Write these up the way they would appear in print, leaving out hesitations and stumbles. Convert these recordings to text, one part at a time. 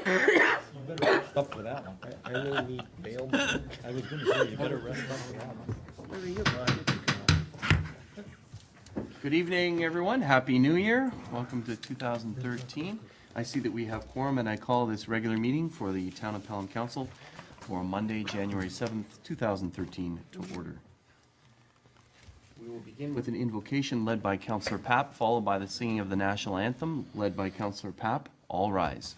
Up for that one. I really need bail. I was going to say, you better rest up for that one. Good evening, everyone. Happy New Year. Welcome to 2013. I see that we have quorum, and I call this regular meeting for the Town of Pelham Council for Monday, January 7th, 2013 to order. We will begin with an invocation led by Councillor Papp, followed by the singing of the national anthem led by Councillor Papp. All rise.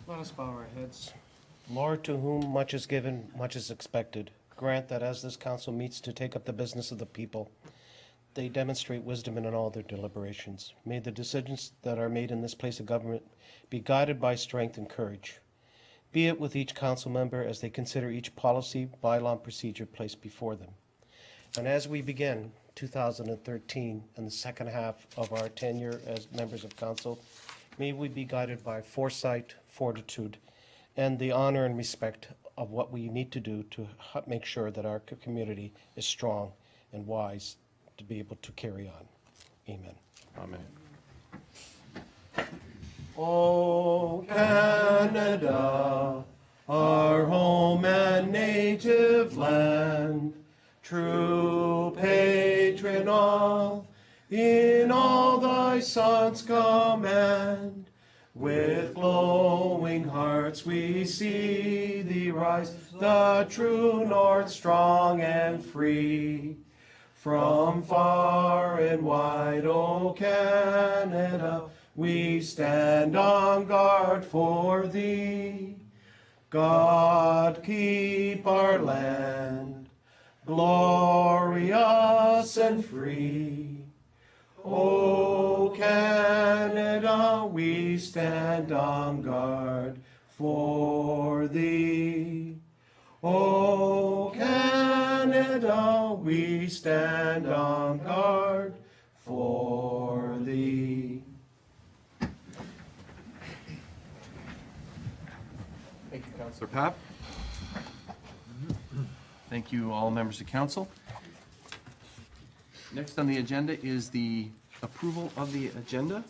Let us bow our heads. Lord, to whom much is given, much is expected, grant that as this council meets to take up the business of the people, they demonstrate wisdom in all their deliberations. May the decisions that are made in this place of government be guided by strength and courage. Be it with each council member as they consider each policy, bylaw, and procedure placed before them. And as we begin 2013 and the second half of our tenure as members of council, may we be guided by foresight, fortitude, and the honor and respect of what we need to do to make sure that our community is strong and wise to be able to carry on. Amen. Amen. O Canada, our home and native land, true patron of in all thy Son's command, with glowing hearts we see thee rise, the true north, strong and free. From far and wide, O Canada, we stand on guard for thee. God keep our land glorious and free. O Canada, we stand on guard for thee. O Canada, we stand on guard for thee. Thank you, Councillor Papp. Thank you, all members of council. Next on the agenda is the approval of the agenda.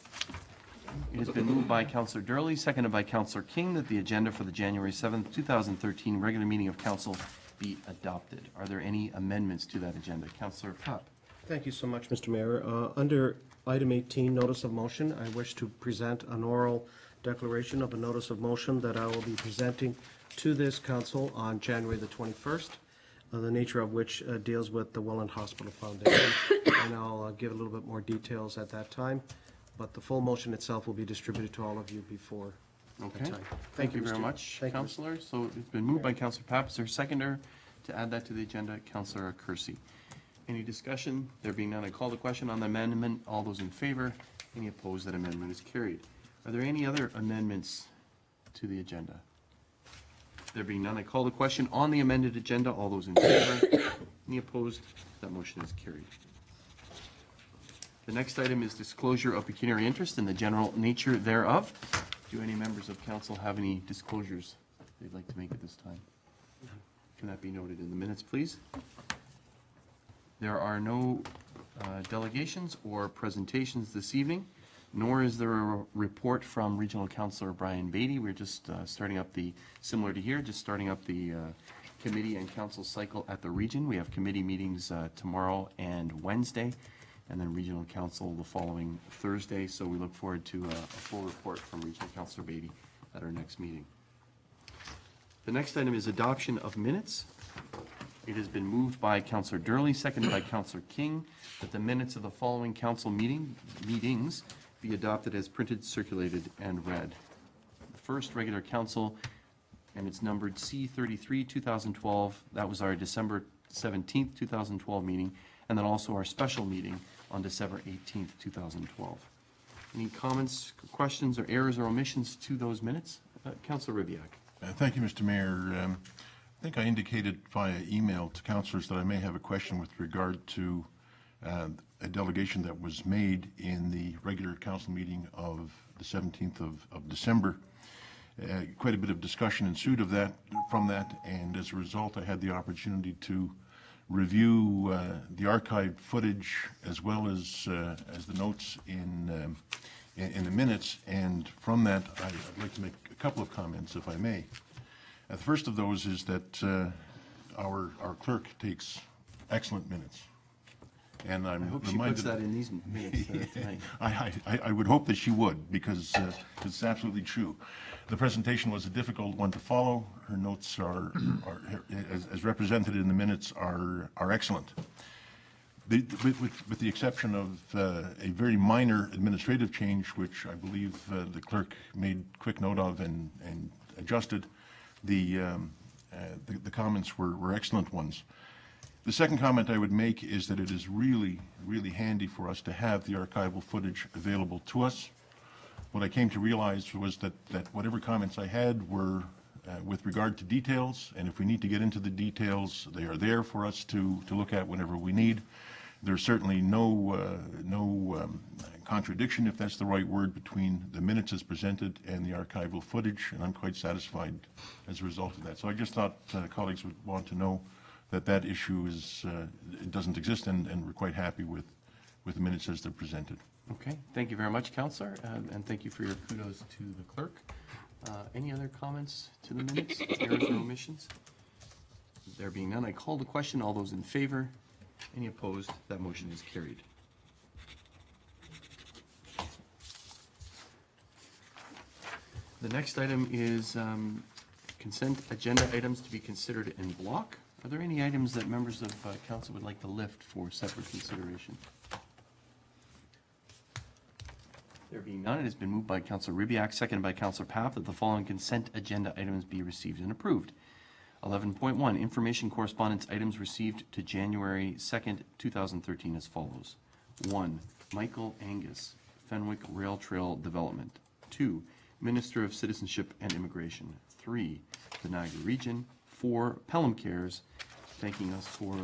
It has been moved by Councillor Durley, seconded by Councillor King, that the agenda for the January 7th, 2013 regular meeting of council be adopted. Are there any amendments to that agenda? Councillor Papp. Thank you so much, Mr. Mayor. Under item 18, notice of motion, I wish to present an oral declaration of a notice of motion that I will be presenting to this council on January the 21st, the nature of which deals with the Welland Hospital Foundation. And I'll give a little bit more details at that time, but the full motion itself will be distributed to all of you before that time. Thank you very much, Councillor. So it's been moved by Councillor Papp. Is there a seconder to add that to the agenda? Councillor Kersey. Any discussion? There being none, I call the question on the amendment. All those in favor? Any opposed? That amendment is carried. Are there any other amendments to the agenda? There being none, I call the question on the amended agenda. All those in favor? Any opposed? That motion is carried. The next item is disclosure of pecuniary interest and the general nature thereof. Do any members of council have any disclosures they'd like to make at this time? Can that be noted in the minutes, please? There are no delegations or presentations this evening, nor is there a report from Regional Councillor Brian Beatty. We're just starting up the, similar to here, just starting up the committee and council cycle at the region. We have committee meetings tomorrow and Wednesday, and then Regional Council the following Thursday. So we look forward to a full report from Regional Councillor Beatty at our next meeting. The next item is adoption of minutes. It has been moved by Councillor Durley, seconded by Councillor King, that the minutes of the following council meetings be adopted as printed, circulated, and read. The first regular council, and it's numbered C33, 2012. That was our December 17th, 2012 meeting, and then also our special meeting on December 18th, 2012. Any comments, questions, or errors or omissions to those minutes? Councillor Ribiak. Thank you, Mr. Mayor. I think I indicated via email to councillors that I may have a question with regard to a delegation that was made in the regular council meeting of the 17th of December. Quite a bit of discussion ensued from that, and as a result I had the opportunity to review the archived footage as well as the notes in in the minutes, and from that, I'd like to make a couple of comments, if I may. The first of those is that our clerk takes excellent minutes. And I'm I hope she reminded. puts that in these minutes tonight. I would hope that she would, because it's absolutely true. The presentation was a difficult one to follow. Her notes are as represented in the minutes, are excellent. With the exception of a very minor administrative change, which I believe the clerk made quick note of and adjusted, the comments were excellent ones. The second comment I would make is that it is really, really handy for us to have the archival footage available to us. What I came to realize was that whatever comments I had were with regard to details, and if we need to get into the details, they are there for us to look at whenever we need. There's certainly no contradiction, if that's the right word, between the minutes as presented and the archival footage, and I'm quite satisfied as a result of that. So I just thought colleagues would want to know that issue it doesn't exist, and we're quite happy with the minutes as they're presented. Okay, thank you very much, Councillor, and thank you for your kudos to the clerk. Any other comments to the minutes, errors or omissions? There being none, I call the question. All those in favor? Any opposed? That motion is carried. The next item is consent agenda items to be considered in block. Are there any items that members of council would like to lift for separate consideration? There being none, it has been moved by Councillor Ribbiak, seconded by Councillor Papp, that the following consent agenda items be received and approved. 11.1, information correspondence items received to January 2nd, 2013 as follows. 1, Michael Angus, Fenwick Rail Trail Development. 2, Minister of Citizenship and Immigration. 3, the Niagara Region. 4, Pelham Cares, thanking us for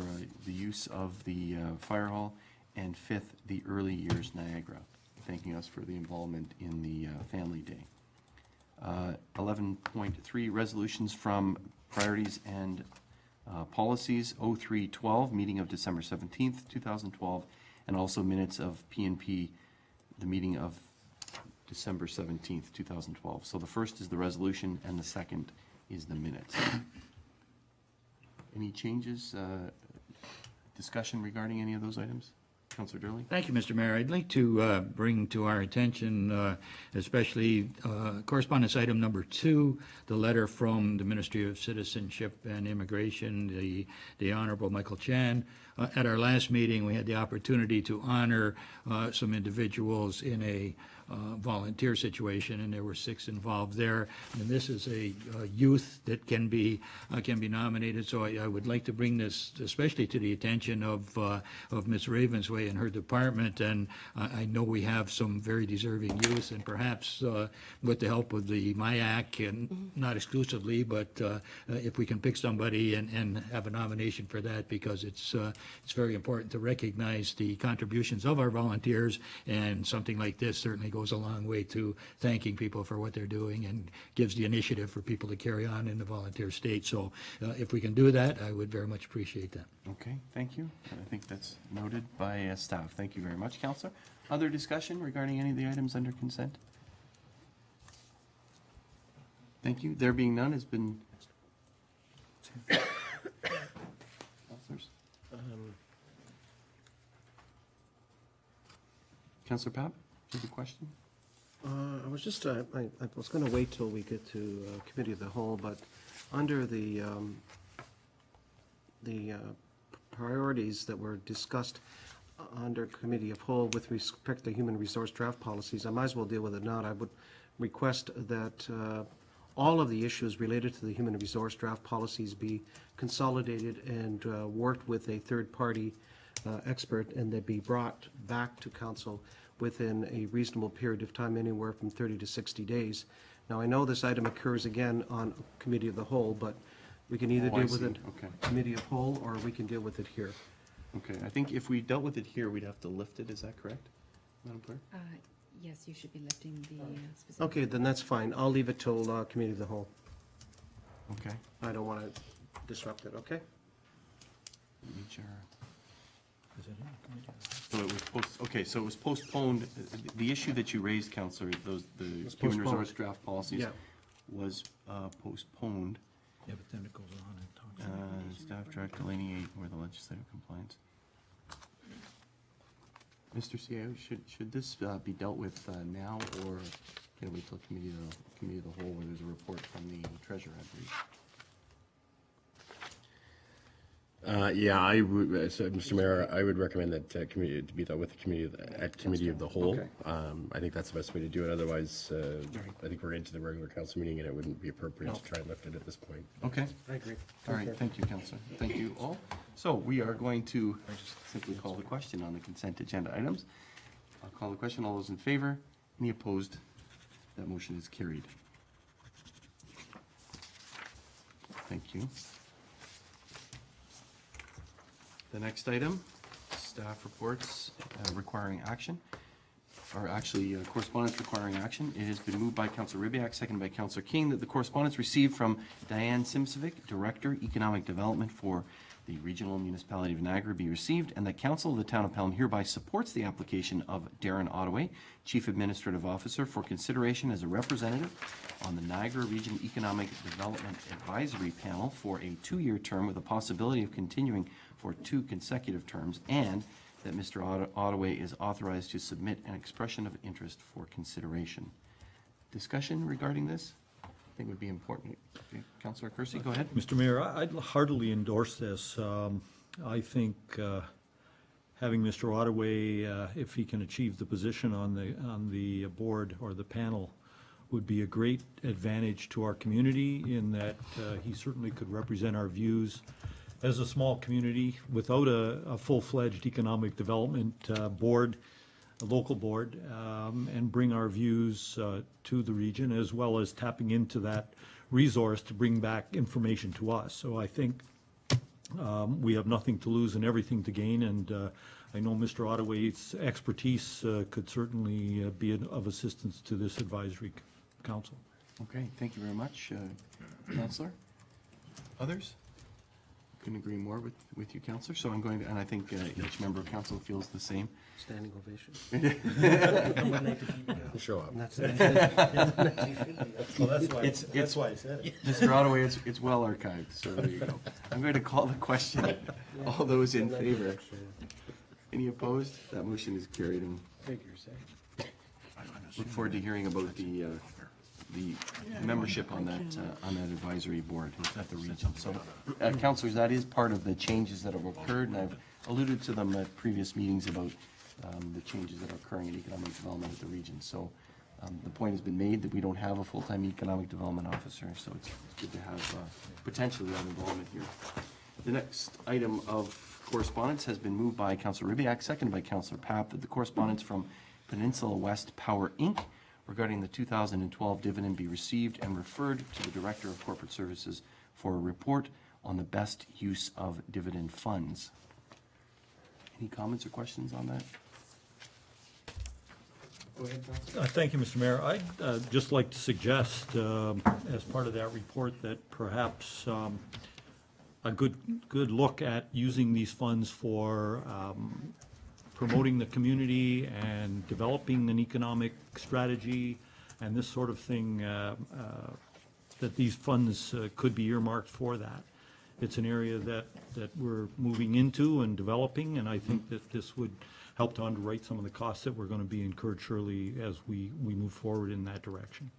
the use of the fire hall. And 5th, the Early Years Niagara, thanking us for the involvement in the Family Day. 11.3, resolutions from Priorities and Policies 0312, meeting of December 17th, 2012, and also minutes of PNP, the meeting of December 17th, 2012. So the first is the resolution and the second is the minutes. Any changes, discussion regarding any of those items? Councillor Durley? Thank you, Mr. Mayor. I'd like to bring to our attention, especially correspondence item number 2, the letter from the Ministry of Citizenship and Immigration, the Honorable Michael Chan. At our last meeting, we had the opportunity to honor some individuals in a volunteer situation, and there were 6 involved there. And this is a youth that can be nominated. So I would like to bring this especially to the attention of Ms. Ravensway and her department. And I know we have some very deserving youth, and perhaps with the help of the MIAC, and not exclusively, but if we can pick somebody and have a nomination for that, because it's very important to recognize the contributions of our volunteers, and something like this certainly goes a long way to thanking people for what they're doing and gives the initiative for people to carry on in the volunteer state. So if we can do that, I would very much appreciate that. Okay, thank you. I think that's noted by staff. Thank you very much, Councillor. Other discussion regarding any of the items under consent? Thank you. There being none, has been... Councillors? Councillor Papp, do you have a question? I was just, I was going to wait till we get to Committee of the Whole, but under the priorities that were discussed under Committee of Whole with respect to human resource draft policies, I might as well deal with it now. I would request that all of the issues related to the human resource draft policies be consolidated and worked with a third-party expert, and they be brought back to council within a reasonable period of time, anywhere from 30 to 60 days. Now, I know this item occurs again on Committee of the Whole, but we can either Oh, I deal with see. it Okay. Committee of Whole, or we can deal with it here. Okay, I think if we dealt with it here, we'd have to lift it. Is that correct, Madam Clerk? Yes, you should be lifting the specific. Okay, then that's fine. I'll leave it till Committee of the Whole. Okay. I don't want to disrupt it, okay? Let me So it was okay, so it was postponed. The issue that you raised, Counselor, the human postponed. resource draft policies Yeah. was postponed. Yeah, but then it goes on and talks. Staff track delineate where the legislative compliance. Mr. CIO, should this be dealt with now, or can we till committee of the whole, where there's a report from the treasurer, I believe? Yeah, I would, so, Mr. Mayor, I would recommend that committee, to be dealt with the committee, at committee of the whole. Okay. I think that's the best way to do it. Otherwise, I think we're into the regular council meeting, and it wouldn't be appropriate to try and lift it at this point. Okay. I agree. All right, thank you, Counselor. Thank you all. So we are going to simply call the question on the consent agenda items. I'll call the question. All those in favor? Any opposed? That motion is carried. Thank you. The next item, staff reports requiring action, or actually correspondence requiring action. It has been moved by Councillor Ribbiak, seconded by Councillor King, that the correspondence received from Diane Simsovic, Director, Economic Development for the Regional Municipality of Niagara, be received, and that Council of the Town of Pelham hereby supports the application of Darren Ottaway, Chief Administrative Officer, for consideration as a representative on the Niagara Region Economic Development Advisory Panel for a 2-year term with a possibility of continuing for 2 consecutive terms, and that Mr. Ottaway is authorized to submit an expression of interest for consideration. Discussion regarding this, I think would be important. Okay, Councillor Kersey, go ahead. Mr. Mayor, I'd heartily endorse this. I think having Mr. Ottaway, if he can achieve the position on the board or the panel, would be a great advantage to our community in that he certainly could represent our views as a small community without a full-fledged economic development board, a local board, and bring our views to the region, as well as tapping into that resource to bring back information to us. So I think we have nothing to lose and everything to gain, and I know Mr. Ottaway's expertise could certainly be of assistance to this advisory council. Okay, thank you very much, Councillor. Others? Couldn't agree more with you, Councillor. So I'm going to, and I think each member of council feels the same. Standing ovation. Show up. That's Well, that's why I said it. Mr. Ottaway, it's well archived, so there you go. I'm going to call the question. All those in favor? Any opposed? That motion is carried, and look forward to hearing about the membership on that advisory board at the region. So, councillors, that is part of the changes that have occurred, and I've alluded to them at previous meetings about the changes that are occurring in economic development at the region. So, the point has been made that we don't have a full-time economic development officer, so it's good to have potentially that involvement here. The next item of correspondence has been moved by Councillor Ribbiak, seconded by Councillor Papp, that the correspondence from Peninsula West Power, Inc. regarding the 2012 dividend be received and referred to the Director of Corporate Services for a report on the best use of dividend funds. Any comments or questions on that? Go ahead, Councillor. Thank you, Mr. Mayor. I'd just like to suggest, as part of that report, that perhaps a good look at using these funds for promoting the community and developing an economic strategy and this sort of thing, that these funds could be earmarked for that. It's an area that we're moving into and developing, and I think that this would help to underwrite some of the costs that we're going to be incurred surely as we move forward in that direction.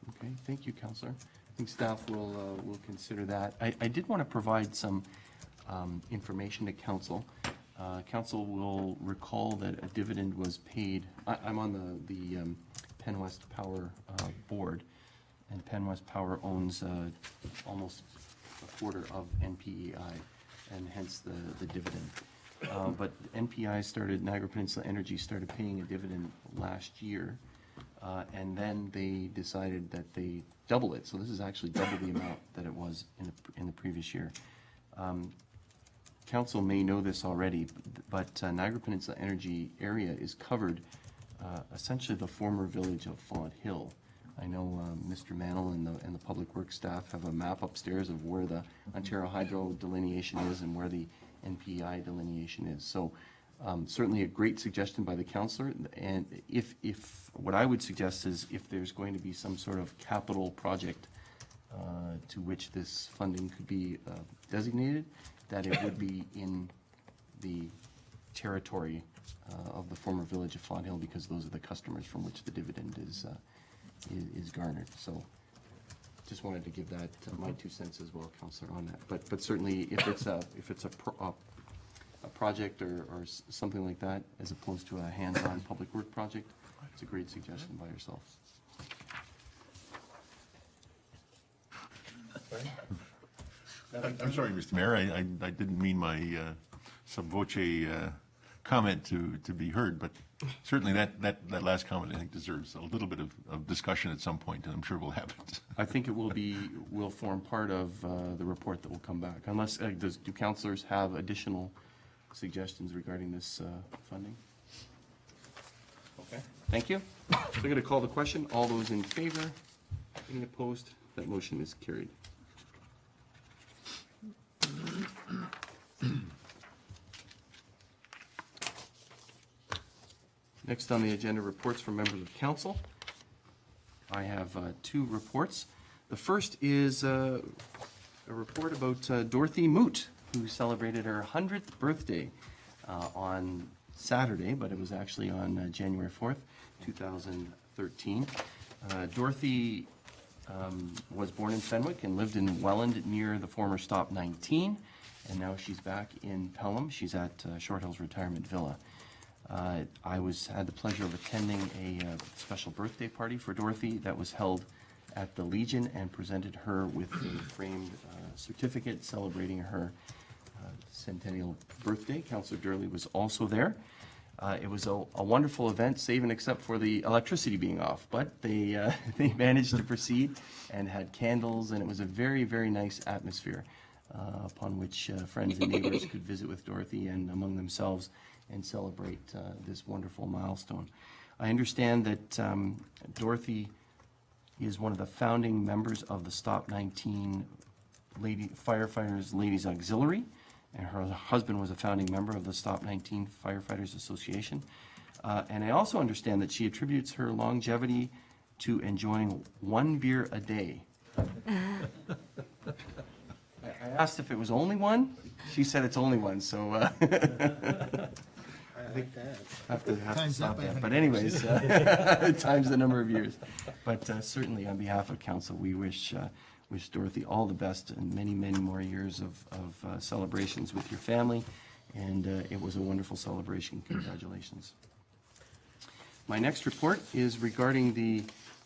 Okay, thank you, Councillor. I think staff will consider that. I did want to provide some information to Council. Council will recall that a dividend was paid. I'm on the Penn West Power board, and Penn West Power owns almost a quarter of NPEI, and hence the dividend. But NPI started, Niagara Peninsula Energy started paying a dividend last year, and then they decided that they double it. So this is actually double the amount that it was in the previous year. Council may know this already, but Niagara Peninsula Energy area is covered, essentially the former village of Font Hill. I know Mr. Mantle and the Public Works staff have a map upstairs of where the Ontario Hydro delineation is and where the NPI delineation is. So Certainly a great suggestion by the counselor, and if, what I would suggest is if there's going to be some sort of capital project to which this funding could be designated, that it would be in the territory of the former village of Fonthill, because those are the customers from which the dividend is garnered. So just wanted to give that my 2 cents as well, Councillor, on that. But certainly, if it's a project or something like that, as opposed to a hands-on public work project, it's a great suggestion by yourself. I'm sorry, Mr. Mayor, I didn't mean my sub voce comment to be heard, but certainly that last comment, I think, deserves a little bit of discussion at some point, and I'm sure we'll have it. I think it will form part of the report that will come back, unless, do councillors have additional suggestions regarding this funding? Okay, thank you. So I'm going to call the question. All those in favor? Any opposed? That motion is carried. Next on the agenda, reports from members of council. I have 2 reports. The first is a report about Dorothy Moot, who celebrated her 100th birthday on Saturday, but it was actually on January 4th, 2013. Dorothy was born in Fenwick and lived in Welland near the former Stop 19, and now she's back in Pelham. She's at Short Hills Retirement Villa. I had the pleasure of attending a special birthday party for Dorothy that was held at the Legion, and presented her with a framed certificate celebrating her centennial birthday. Councillor Durley was also there. It was a wonderful event, save and except for the electricity being off, but they managed to proceed and had candles, and it was a very, very nice atmosphere upon which friends and neighbors could visit with Dorothy and among themselves and celebrate this wonderful milestone. I understand that Dorothy is one of the founding members of the Stop 19 Firefighters Ladies Auxiliary, and her husband was a founding member of the Stop 19 Firefighters Association. And I also understand that she attributes her longevity to enjoying 1 beer a day. I asked if it was only one. She said it's only one, so I like that. have to stop that. But anyways, times the number of years. But certainly on behalf of council, we wish Dorothy all the best and many, many more years of celebrations with your family. And it was a wonderful celebration. Congratulations. My next report is regarding the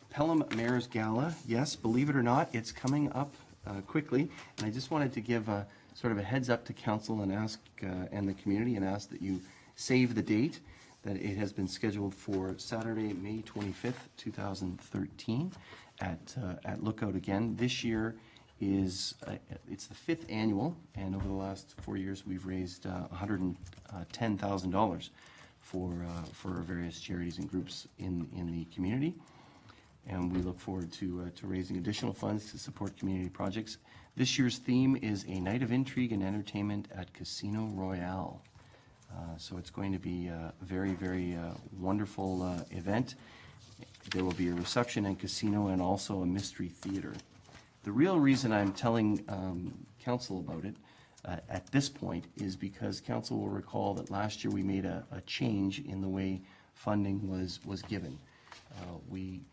Pelham Mayor's Gala. Yes, believe it or not, it's coming up quickly. And I just wanted to give sort of a heads up to council and ask, and the community, and ask that you save the date, that it has been scheduled for Saturday, May 25th, 2013 at Lookout again. This year is, it's the 5th annual, and over the last 4 years, we've raised $110,000 for various charities and groups in the community. And we look forward to raising additional funds to support community projects. This year's theme is a night of intrigue and entertainment at Casino Royale. So it's going to be a very, very wonderful event. There will be a reception and casino, and also a mystery theater. The real reason I'm telling council about it at this point is because council will recall that last year we made a change in the way funding was given. We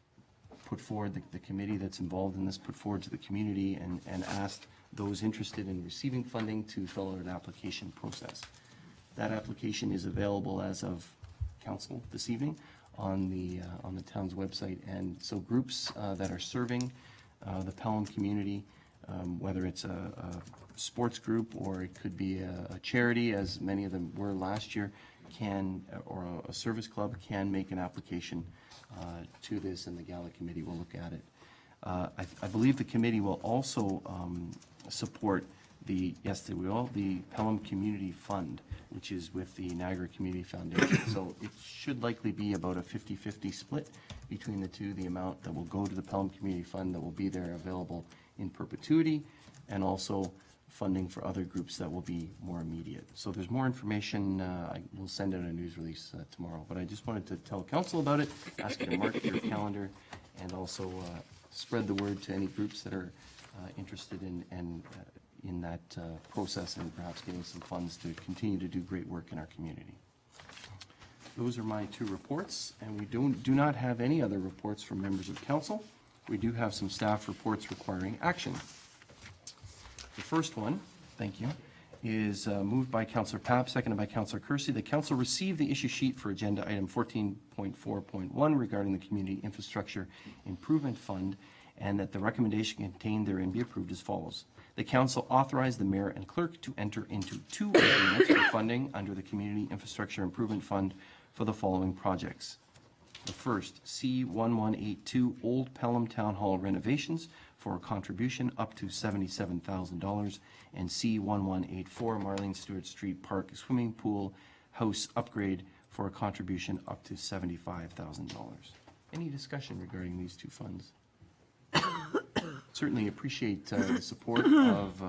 put forward, the committee that's involved in this put forward to the community and asked those interested in receiving funding to fill out an application process. That application is available as of council this evening on the town's website. And so groups that are serving the Pelham community, whether it's a sports group or it could be a charity, as many of them were last year, can, or a service club, can make an application to this, and the Gala committee will look at it. I believe the committee will also support the Pelham Community Fund, which is with the Niagara Community Foundation. So it should likely be about a 50-50 split between the two, the amount that will go to the Pelham Community Fund that will be there available in perpetuity, and also funding for other groups that will be more immediate. So there's more information. I will send out a news release tomorrow. But I just wanted to tell council about it, ask you to mark your calendar, and also spread the word to any groups that are interested in that process and perhaps getting some funds to continue to do great work in our community. Those are my two reports, and we do not have any other reports from members of council. We do have some staff reports requiring action. The first one, thank you, is moved by Councillor Papp, seconded by Councillor Kersey. The council received the issue sheet for agenda item 14.4.1 regarding the Community Infrastructure Improvement Fund, and that the recommendation contained therein be approved as follows. The council authorized the mayor and clerk to enter into 2 agreements for funding under the Community Infrastructure Improvement Fund for the following projects. The first, C1182 Old Pelham Town Hall renovations for a contribution up to $77,000, and C1184 Marlene Stewart Street Park Swimming Pool House upgrade for a contribution up to $75,000. Any discussion regarding these two funds? Certainly appreciate the support of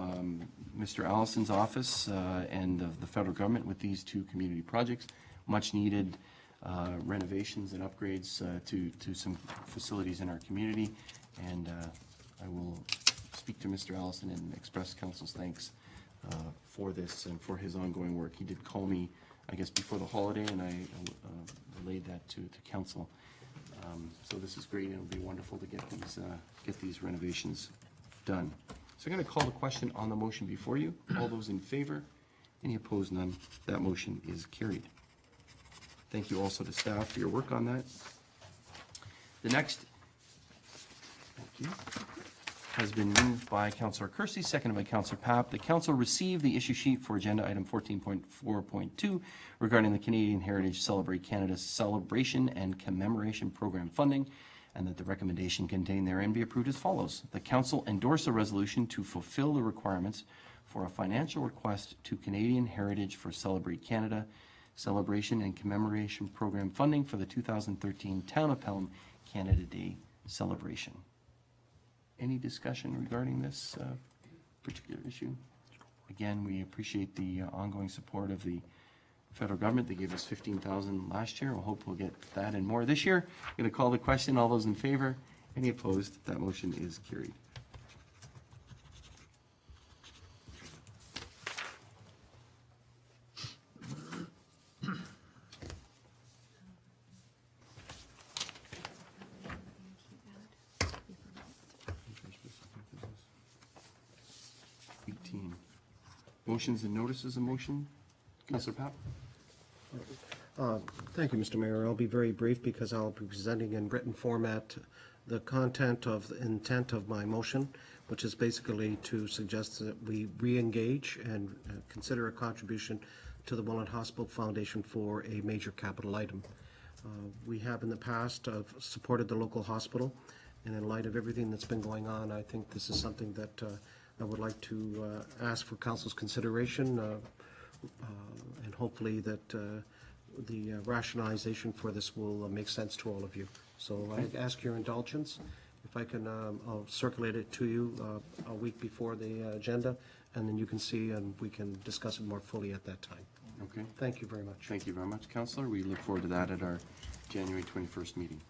Mr. Allison's office and of the federal government with these two community projects. Much needed renovations and upgrades to some facilities in our community, and I will speak to Mr. Allison and express council's thanks for this and for his ongoing work. He did call me, I guess, before the holiday, and I relayed that to council. So this is great, and it'll be wonderful to get these renovations done. So I'm going to call the question on the motion before you. All those in favor? Any opposed? None. That motion is carried. Thank you also to staff for your work on that. The next, thank you, has been moved by Councillor Kersey, seconded by Councillor Papp. The council received the issue sheet for agenda item 14.4.2 regarding the Canadian Heritage Celebrate Canada Celebration and Commemoration Program funding, and that the recommendation contained therein be approved as follows. The council endorse a resolution to fulfill the requirements for a financial request to Canadian Heritage for Celebrate Canada Celebration and Commemoration Program funding for the 2013 Town of Pelham Canada Day celebration. Any discussion regarding this particular issue? Again, we appreciate the ongoing support of the federal government. They gave us $15,000 last year. We'll hope we'll get that and more this year. I'm going to call the question. All those in favor? Any opposed? That motion is carried. Motions and notices of motion. Councillor Papp. Thank you, Mr. Mayor. I'll be very brief because I'll be presenting in written format the content of the intent of my motion, which is basically to suggest that we re-engage and consider a contribution to the Welland Hospital Foundation for a major capital item. We have in the past supported the local hospital, and in light of everything that's been going on, I think this is something that I would like to ask for council's consideration, and hopefully that the rationalization for this will make sense to all of you. So I ask your indulgence. If I can, I'll circulate it to you a week before the agenda, and then you can see and we can discuss it more fully at that time. Okay. Thank you very much. Thank you very much, Councillor. We look forward to that at our January 21st meeting.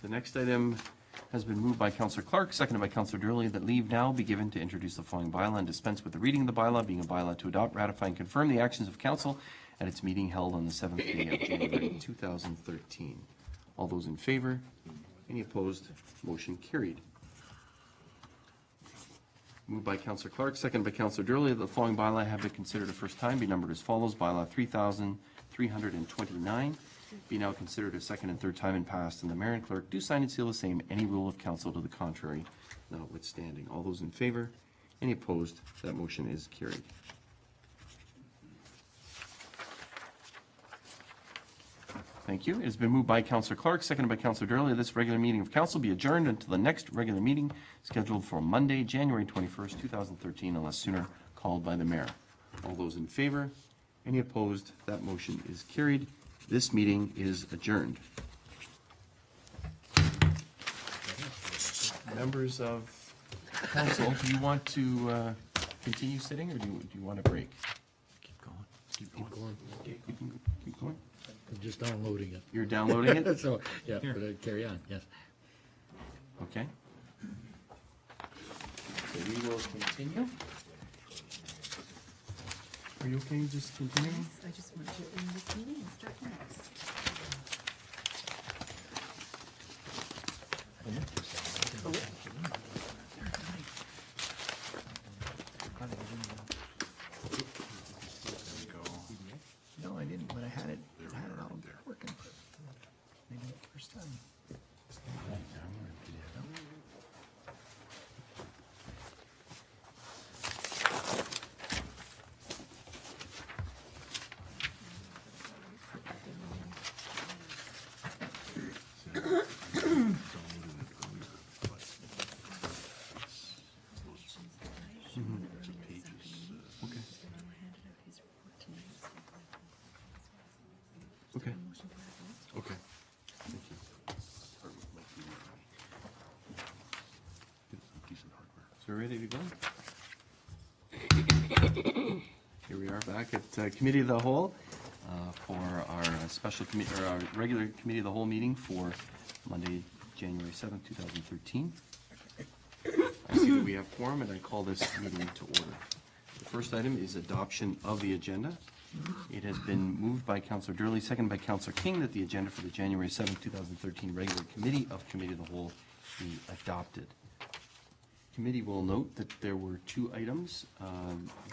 The next item has been moved by Councillor Clark, seconded by Councillor Durley, that leave now be given to introduce the following bylaw and dispense with the reading of the bylaw, being a bylaw to adopt, ratify, and confirm the actions of council at its meeting held on the 7th day of January 2013. All those in favor? Any opposed? Motion carried. Moved by Councillor Clark, seconded by Councillor Durley, that the following bylaw have been considered a first time, be numbered as follows. Bylaw 3,329. Be now considered a second and third time and passed, and the mayor and clerk do sign and seal the same, any rule of council to the contrary notwithstanding. All those in favor? Any opposed? That motion is carried. Thank you. It has been moved by Councillor Clark, seconded by Councillor Durley, this regular meeting of council be adjourned until the next regular meeting scheduled for Monday, January 21st, 2013, unless sooner called by the mayor. All those in favor? Any opposed? That motion is carried. This meeting is adjourned. Members of Council, do you want to continue sitting, or do you want a break? Keep going. Keep going. Keep going? I'm just downloading it. You're downloading it? So, yeah, but carry on, yes. Okay. So we will continue. Are you okay just continuing? Yes, I just want to end this meeting and start next. No, I didn't, but I had it all working. Maybe the first time. Okay. Okay. So we're ready to go? Here we are back at Committee of the Whole for our special committee, or our regular Committee of the Whole meeting for Monday, January 7th, 2013. I see that we have quorum, and I call this meeting to order. The first item is adoption of the agenda. It has been moved by Councillor Durley, seconded by Councillor King, that the agenda for the January 7th, 2013 regular Committee of Committee of the Whole be adopted. Committee will note that there were two items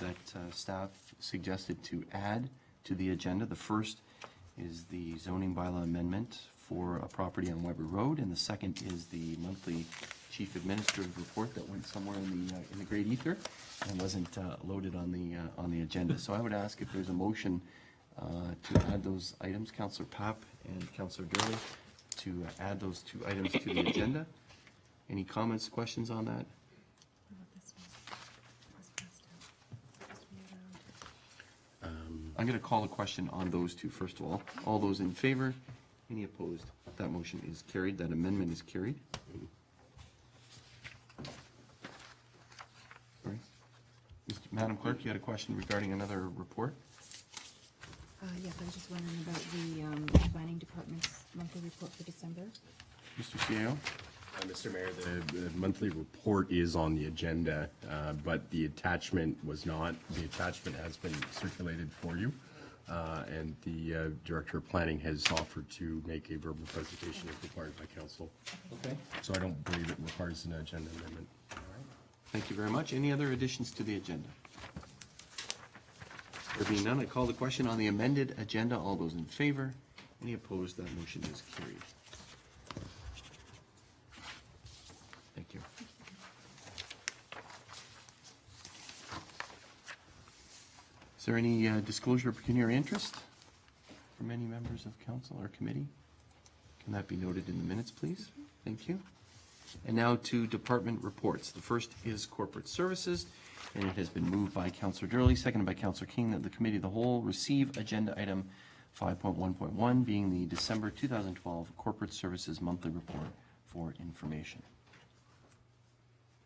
that staff suggested to add to the agenda. The first is the zoning bylaw amendment for a property on Weber Road, and the second is the monthly chief administrative report that went somewhere in the great ether and wasn't loaded on the agenda. So I would ask if there's a motion to add those items, Councillor Papp and Councillor Durley, to add those two items to the agenda. Any comments, questions on that? What about this one? This passed out. This one around. I'm going to call a question on those two, first of all. All those in favor? Any opposed? That motion is carried. That amendment is carried. Sorry. Madam Clerk, you had a question regarding another report? Yes, I was just wondering about the planning department's monthly report for December. Mr. CAO? Mr. Mayor, the monthly report is on the agenda, but the attachment was not. The attachment has been circulated for you, and the Director of Planning has offered to make a verbal presentation if required by council. Okay. So I don't believe it requires an agenda amendment. Thank you very much. Any other additions to the agenda? There being none, I call the question on the amended agenda. All those in favor? Any opposed? That motion is carried. Thank you. Is there any disclosure of pecuniary interest from any members of council or committee? Can that be noted in the minutes, please? Thank you. And now to department reports. The first is corporate services, and it has been moved by Councillor Durley, seconded by Councillor King, that the Committee of the Whole receive agenda item 5.1.1, being the December 2012 Corporate Services Monthly Report for information.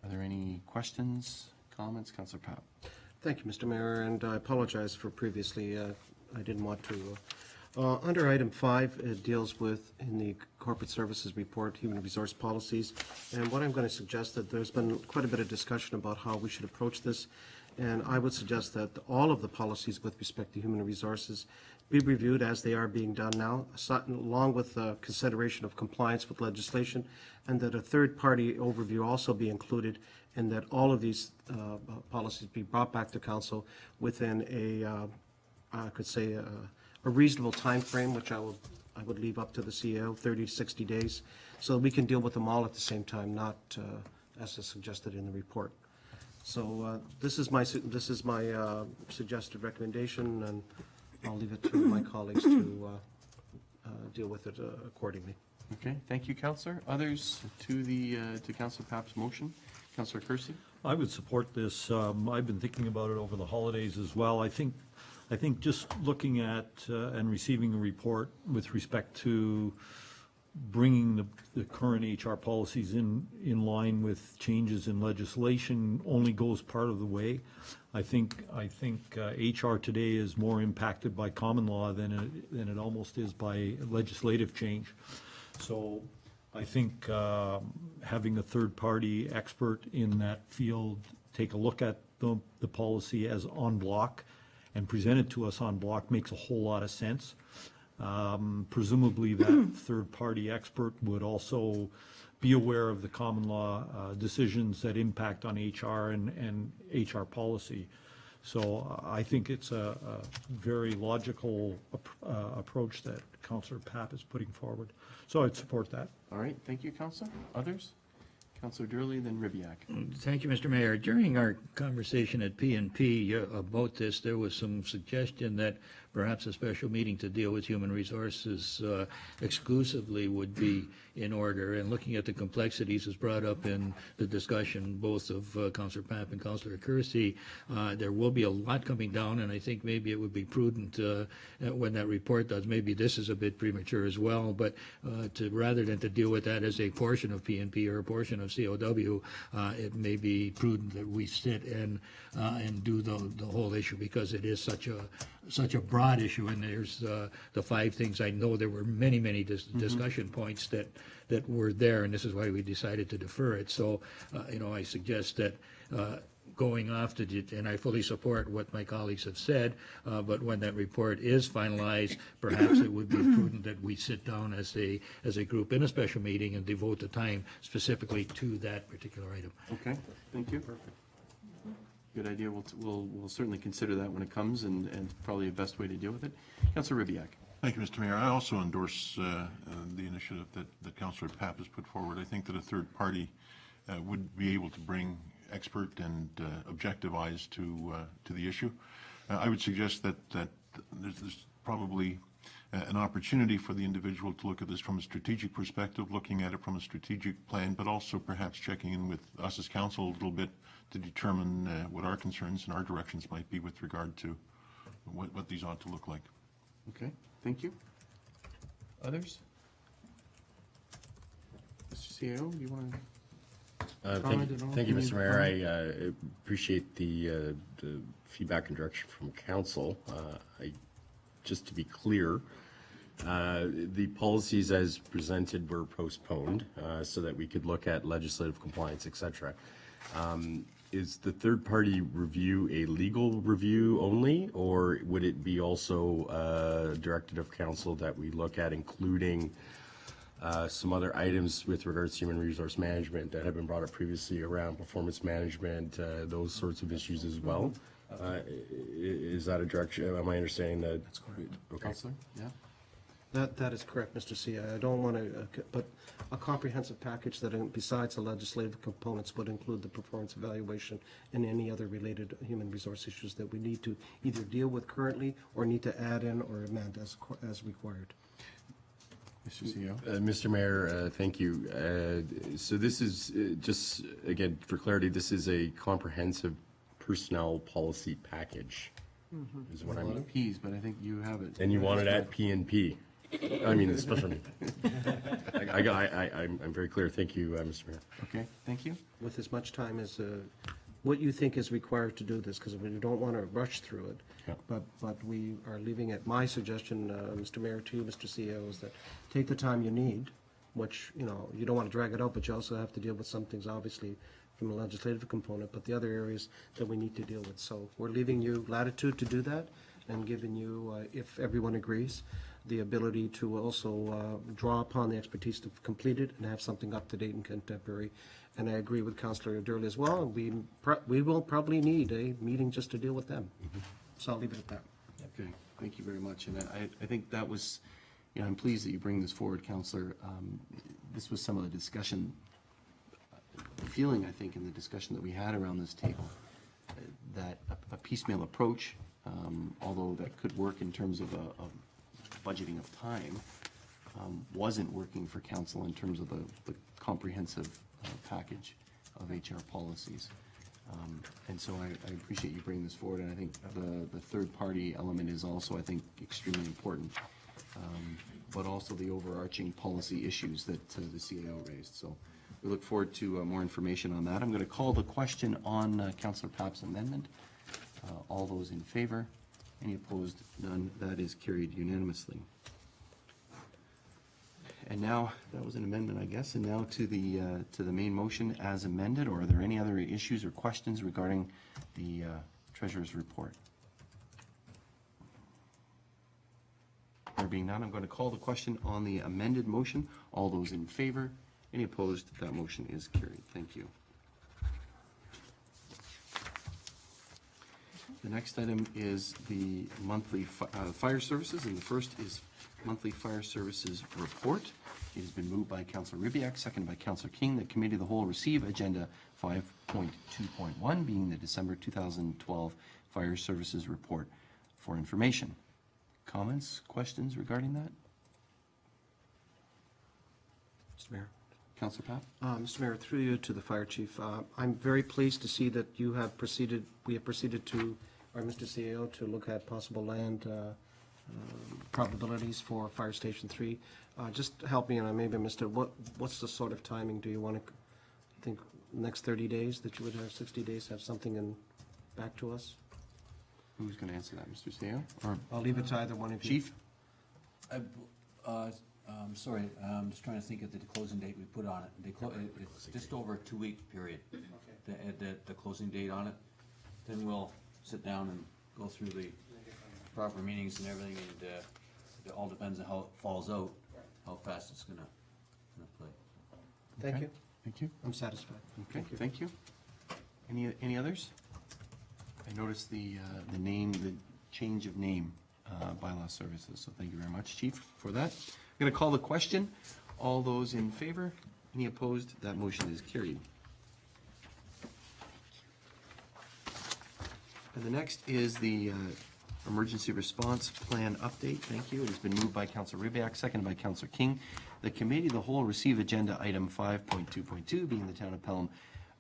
Are there any questions, comments? Councillor Papp. Thank you, Mr. Mayor, and I apologize for previously, I didn't want to. Under item 5, it deals with, in the corporate services report, human resource policies. And what I'm going to suggest that there's been quite a bit of discussion about how we should approach this. And I would suggest that all of the policies with respect to human resources be reviewed as they are being done now, along with consideration of compliance with legislation, and that a third-party overview also be included, and that all of these policies be brought back to council within I could say, a reasonable time frame, which I would leave up to the CEO, 30 to 60 days, so that we can deal with them all at the same time, not as is suggested in the report. So this is my suggested recommendation, and I'll leave it to my colleagues to deal with it accordingly. Okay, thank you, Councillor. Others to Councillor Papp's motion? Councillor Kersey? I would support this. I've been thinking about it over the holidays as well. I think just looking at and receiving a report with respect to bringing the current HR policies in line with changes in legislation only goes part of the way. I think HR today is more impacted by common law than it almost is by legislative change. So I think having a third-party expert in that field take a look at the policy as en bloc and present it to us en bloc makes a whole lot of sense. Presumably that third-party expert would also be aware of the common law decisions that impact on HR and HR policy. So I think it's a very logical approach that Councillor Papp is putting forward. So I'd support that. All right, thank you, Councillor. Others? Councillor Durley, then Ribbiak. Thank you, Mr. Mayor. During our conversation at P&P about this, there was some suggestion that perhaps a special meeting to deal with human resources exclusively would be in order. And looking at the complexities as brought up in the discussion, both of Councillor Papp and Councillor Kersey, there will be a lot coming down, and I think maybe it would be prudent when that report does, maybe this is a bit premature as well, but rather than to deal with that as a portion of P&P or a portion of COW, it may be prudent that we sit and do the whole issue, because it is such a broad issue, and there's the 5 things. I know there were many discussion points that were there, and this is why we decided to defer it. So, I suggest that going off and I fully support what my colleagues have said, but when that report is finalized, perhaps it would be prudent that we sit down as a group in a special meeting and devote the time specifically to that particular item. Okay, thank you. Perfect. Good idea. We'll certainly consider that when it comes, and probably the best way to deal with it. Councillor Ribbiak. Thank you, Mr. Mayor. I also endorse the initiative that Councillor Papp has put forward. I think that a third party would be able to bring expert and objective eyes to the issue. I would suggest that there's probably an opportunity for the individual to look at this from a strategic perspective, looking at it from a strategic plan, but also perhaps checking in with us as council a little bit to determine what our concerns and our directions might be with regard to what these ought to look like. Okay, thank you. Others? Mr. CAO, do you want to? Thank you, Mr. Mayor. I appreciate the feedback and direction from council. Just to be clear, the policies as presented were postponed so that we could look at legislative compliance, et cetera. Is the third-party review a legal review only, or would it be also a directive of council that we look at including some other items with regards to human resource management that have been brought up previously around performance management, those sorts of issues as well? Is that a direction? Am I understanding that? That's correct. Okay. Councillor, yeah? That is correct, Mr. C. I don't want to, but a comprehensive package that, besides the legislative components, would include the performance evaluation and any other related human resource issues that we need to either deal with currently or need to add in or amend as required. Mr. CEO. Mr. Mayor, thank you. So this is just, again, for clarity, this is a comprehensive personnel policy package, is what A lot I'm, of Ps, but I think you have it. and you want it at P&P. I mean, the special meeting. I'm very clear. Thank you, Mr. Mayor. Okay, thank you. With as much time as what you think is required to do this, because we don't want to rush through it. Yeah. But we are leaving it, my suggestion, Mr. Mayor, to you, Mr. CEO, is that take the time you need, which, you don't want to drag it out, but you also have to deal with some things, obviously, from a legislative component, but the other areas that we need to deal with. So we're leaving you latitude to do that and giving you, if everyone agrees, the ability to also draw upon the expertise to complete it and have something up to date and contemporary. And I agree with Councillor Durley as well. We will probably need a meeting just to deal with them. So I'll leave it at that. Okay, thank you very much. And I think that was, I'm pleased that you bring this forward, Councillor. This was some of the discussion, feeling, I think, in the discussion that we had around this table, that a piecemeal approach, although that could work in terms of a budgeting of time, wasn't working for council in terms of the comprehensive package of HR policies. And so I appreciate you bringing this forward, and I think the third-party element is also, I think, extremely important. but also the overarching policy issues that the CAO raised. So we look forward to more information on that. I'm going to call the question on Councillor Papp's amendment. All those in favor? Any opposed? None. That is carried unanimously. And now, that was an amendment, I guess, and now to the main motion as amended, or are there any other issues or questions regarding the treasurer's report? There being none, I'm going to call the question on the amended motion. All those in favor? Any opposed? That motion is carried. Thank you. The next item is the monthly fire services, and the first is monthly fire services report. It has been moved by Councillor Ribbiak, seconded by Councillor King, that Committee of the Whole receive Agenda 5.2.1, being the December 2012 Fire Services Report for information. Comments, questions regarding that? Mr. Mayor. Councillor Papp? Mr. Mayor, through you to the fire chief, I'm very pleased to see that we have proceeded to, or Mr. CEO, to look at possible land probabilities for Fire Station 3. Just help me, and I maybe missed it, what's the sort of timing? Do you want to, I think, next 30 days, that you would have 60 days, have something back to us? Who's going to answer that, Mr. CEO? Or I'll leave it to either one of you. Chief? Sorry, I'm just trying to think of the closing date we put on it. It's just over a 2-week period, the closing date on it. Then we'll sit down and go through the proper meetings and everything, and it all depends on how it falls out, how fast it's gonna play. Thank Okay. you. Thank you. I'm satisfied. Okay, thank you. Any others? I noticed the change of name, bylaw services, so thank you very much, Chief, for that. I'm going to call the question. All those in favor? Any opposed? That motion is carried. And the next is the emergency response plan update. Thank you. It has been moved by Councillor Ribbiak, seconded by Councillor King. The Committee of the Whole receive agenda item 5.2.2, being the Town of Pelham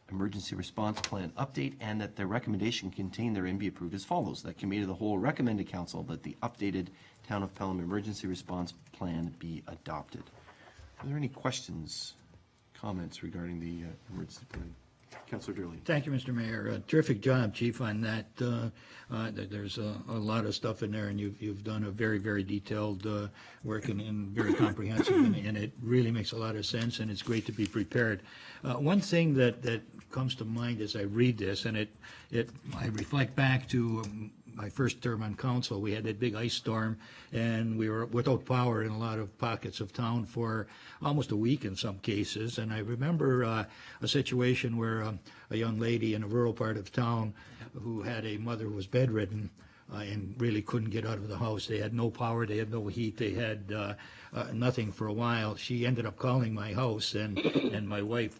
Emergency Response Plan update, and that their recommendation contained therein be approved as follows. That Committee of the Whole recommend to Council that the updated Town of Pelham Emergency Response Plan be adopted. Are there any questions, comments regarding the emergency plan? Councillor Durley. Thank you, Mr. Mayor. Terrific job, Chief, on that. There's a lot of stuff in there, and you've done a very, very detailed work and very comprehensive, and it really makes a lot of sense, and it's great to be prepared. One thing that comes to mind as I read this, and I reflect back to my first term on council. We had that big ice storm, and we were without power in a lot of pockets of town for almost a week in some cases. And I remember a situation where a young lady in a rural part of town who had a mother who was bedridden and really couldn't get out of the house. They had no power, they had no heat, they had nothing for a while. She ended up calling my house, and my wife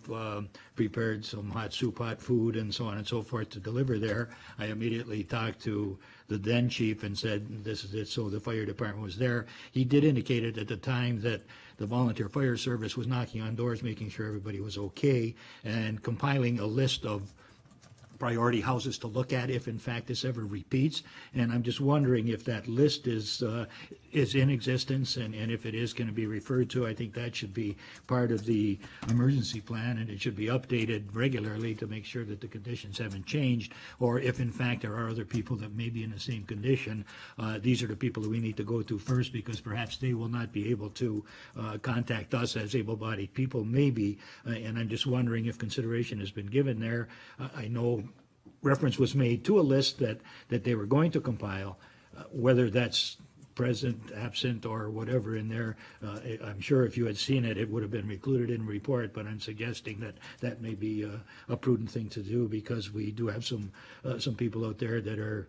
prepared some hot soup, hot food, and so on and so forth to deliver there. I immediately talked to the then chief and said, this is it, so the fire department was there. He did indicate it at the time that the volunteer fire service was knocking on doors, making sure everybody was okay, and compiling a list of priority houses to look at if in fact this ever repeats. And I'm just wondering if that list is in existence, and if it is going to be referred to. I think that should be part of the emergency plan, and it should be updated regularly to make sure that the conditions haven't changed, or if in fact there are other people that may be in the same condition, these are the people that we need to go to first, because perhaps they will not be able to contact us as able-bodied people, maybe. And I'm just wondering if consideration has been given there. I know reference was made to a list that they were going to compile, whether that's present, absent, or whatever in there. I'm sure if you had seen it, it would have been included in the report, but I'm suggesting that may be a prudent thing to do, because we do have some people out there that are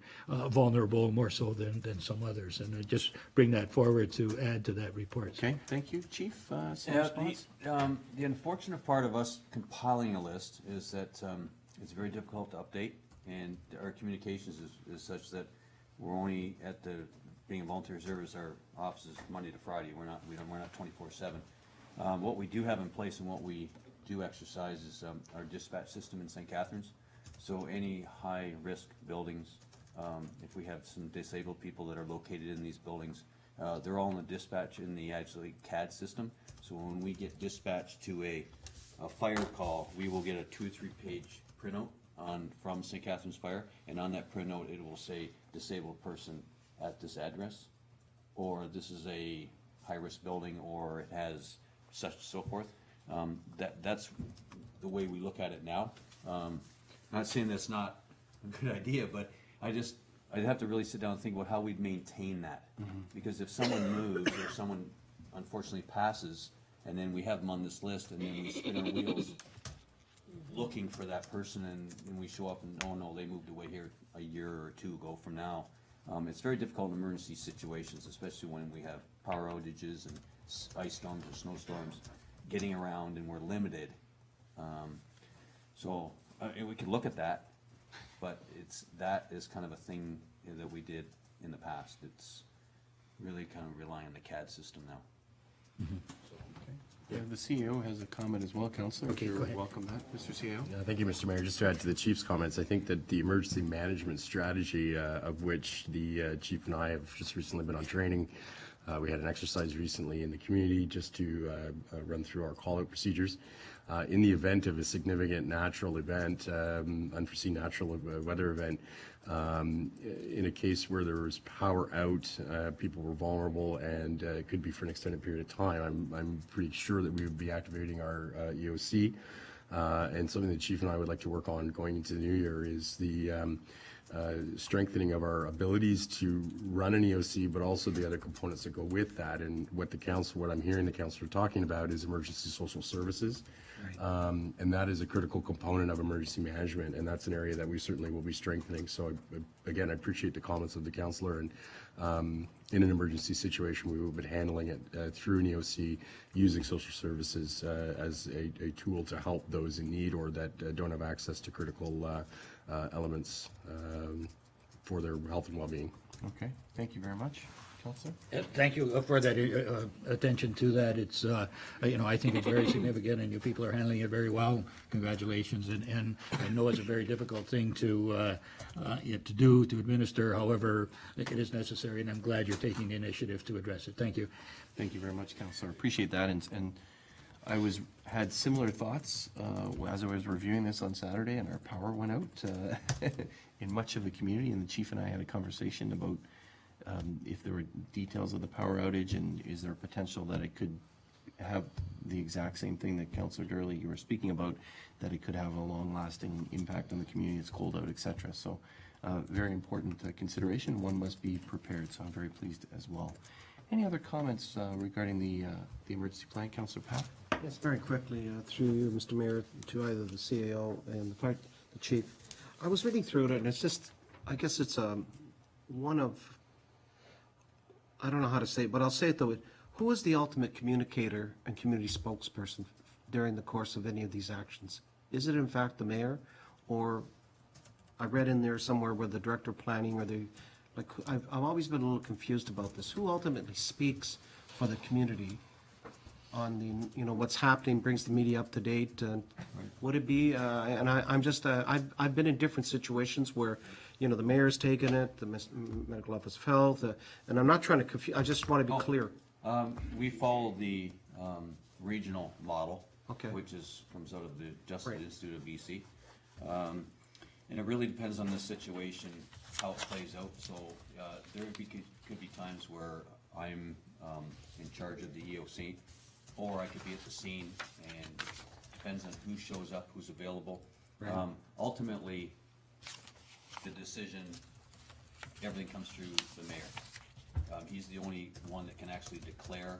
vulnerable, more so than some others. And I just bring that forward to add to that report. Okay, thank you. Chief, some Yeah, response? the unfortunate part of us compiling a list is that it's very difficult to update, and our communications is such that we're only at being a volunteer service, our office is Monday to Friday. We're not 24/7. What we do have in place and what we do exercise is our dispatch system in St. Catharines. So any high risk buildings, if we have some disabled people that are located in these buildings, They're all in the dispatch in the actually CAD system. So when we get dispatched to a fire call, we will get a 2 or 3 page printout from St. Catharines Fire, and on that printout it will say disabled person at this address, or this is a high-risk building, or it has such and so forth. That's the way we look at it now. Not saying that's not a good idea, but I'd have to really sit down and think about how we'd maintain that. Because if someone moves or someone unfortunately passes, and then we have them on this list, and then we spin our wheels looking for that person, and we show up and, oh no, they moved away here a year or 2 ago from now. It's very difficult in emergency situations, especially when we have power outages and ice storms or snowstorms, getting around and we're limited. So we could look at that, but that is kind of a thing that we did in the past. It's really kind of relying on the CAD system now. Yeah, the CEO has a comment as well, Councillor. Okay, go ahead. Welcome that, Mr. CEO. Yeah, thank you, Mr. Mayor. Just to add to the Chief's comments, I think that the emergency management strategy, of which the Chief and I have just recently been on training, we had an exercise recently in the community just to run through our call-out procedures. In the event of a significant natural event, unforeseen natural weather event, in a case where there was power out, people were vulnerable, and it could be for an extended period of time, I'm pretty sure that we would be activating our EOC. And something the Chief and I would like to work on going into the new year is the strengthening of our abilities to run an EOC, but also the other components that go with that. And what I'm hearing the councillor talking about is emergency social services. And that is a critical component of emergency management, and that's an area that we certainly will be strengthening. So again, I appreciate the comments of the councillor, and in an emergency situation, we will be handling it through an EOC, using social services as a tool to help those in need or that don't have access to critical elements for their health and well-being. Okay, thank you very much, Councillor. Thank you for that attention to that. It's, I think it's very significant, and you people are handling it very well. Congratulations, and I know it's a very difficult thing to do, to administer. However, it is necessary, and I'm glad you're taking the initiative to address it. Thank you. Thank you very much, Councillor. Appreciate that, and I had similar thoughts as I was reviewing this on Saturday, and our power went out in much of the community, and the Chief and I had a conversation about if there were details of the power outage, and is there a potential that it could have the exact same thing that Councillor Durley, you were speaking about, that it could have a long-lasting impact on the community, it's cold out, etc. So very important consideration. One must be prepared, so I'm very pleased as well. Any other comments regarding the emergency plan, Councillor Pat? Yes, very quickly, through you, Mr. Mayor, to either the CAO and the Chief. I was reading through it, and it's just, I guess it's one of, I don't know how to say it, but I'll say it though. Who is the ultimate communicator and community spokesperson during the course of any of these actions? Is it in fact the mayor? Or I read in there somewhere where the director of planning or the, like, I've always been a little confused about this. Who ultimately speaks for the community on the, what's happening, brings the media up to date? Would it be, and I'm just, I've been in different situations where, the mayor's taken it, the medical office of health, and I'm not trying to confuse, I just want to be clear. We follow the regional model, Okay. which comes out of the Justice Institute of BC. And it really depends on the situation, how it plays out. So there could be times where I'm in charge of the EOC, or I could be at the scene, and depends on who shows up, who's available. Right. Ultimately, the decision, everything comes through the mayor. He's the only one that can actually declare,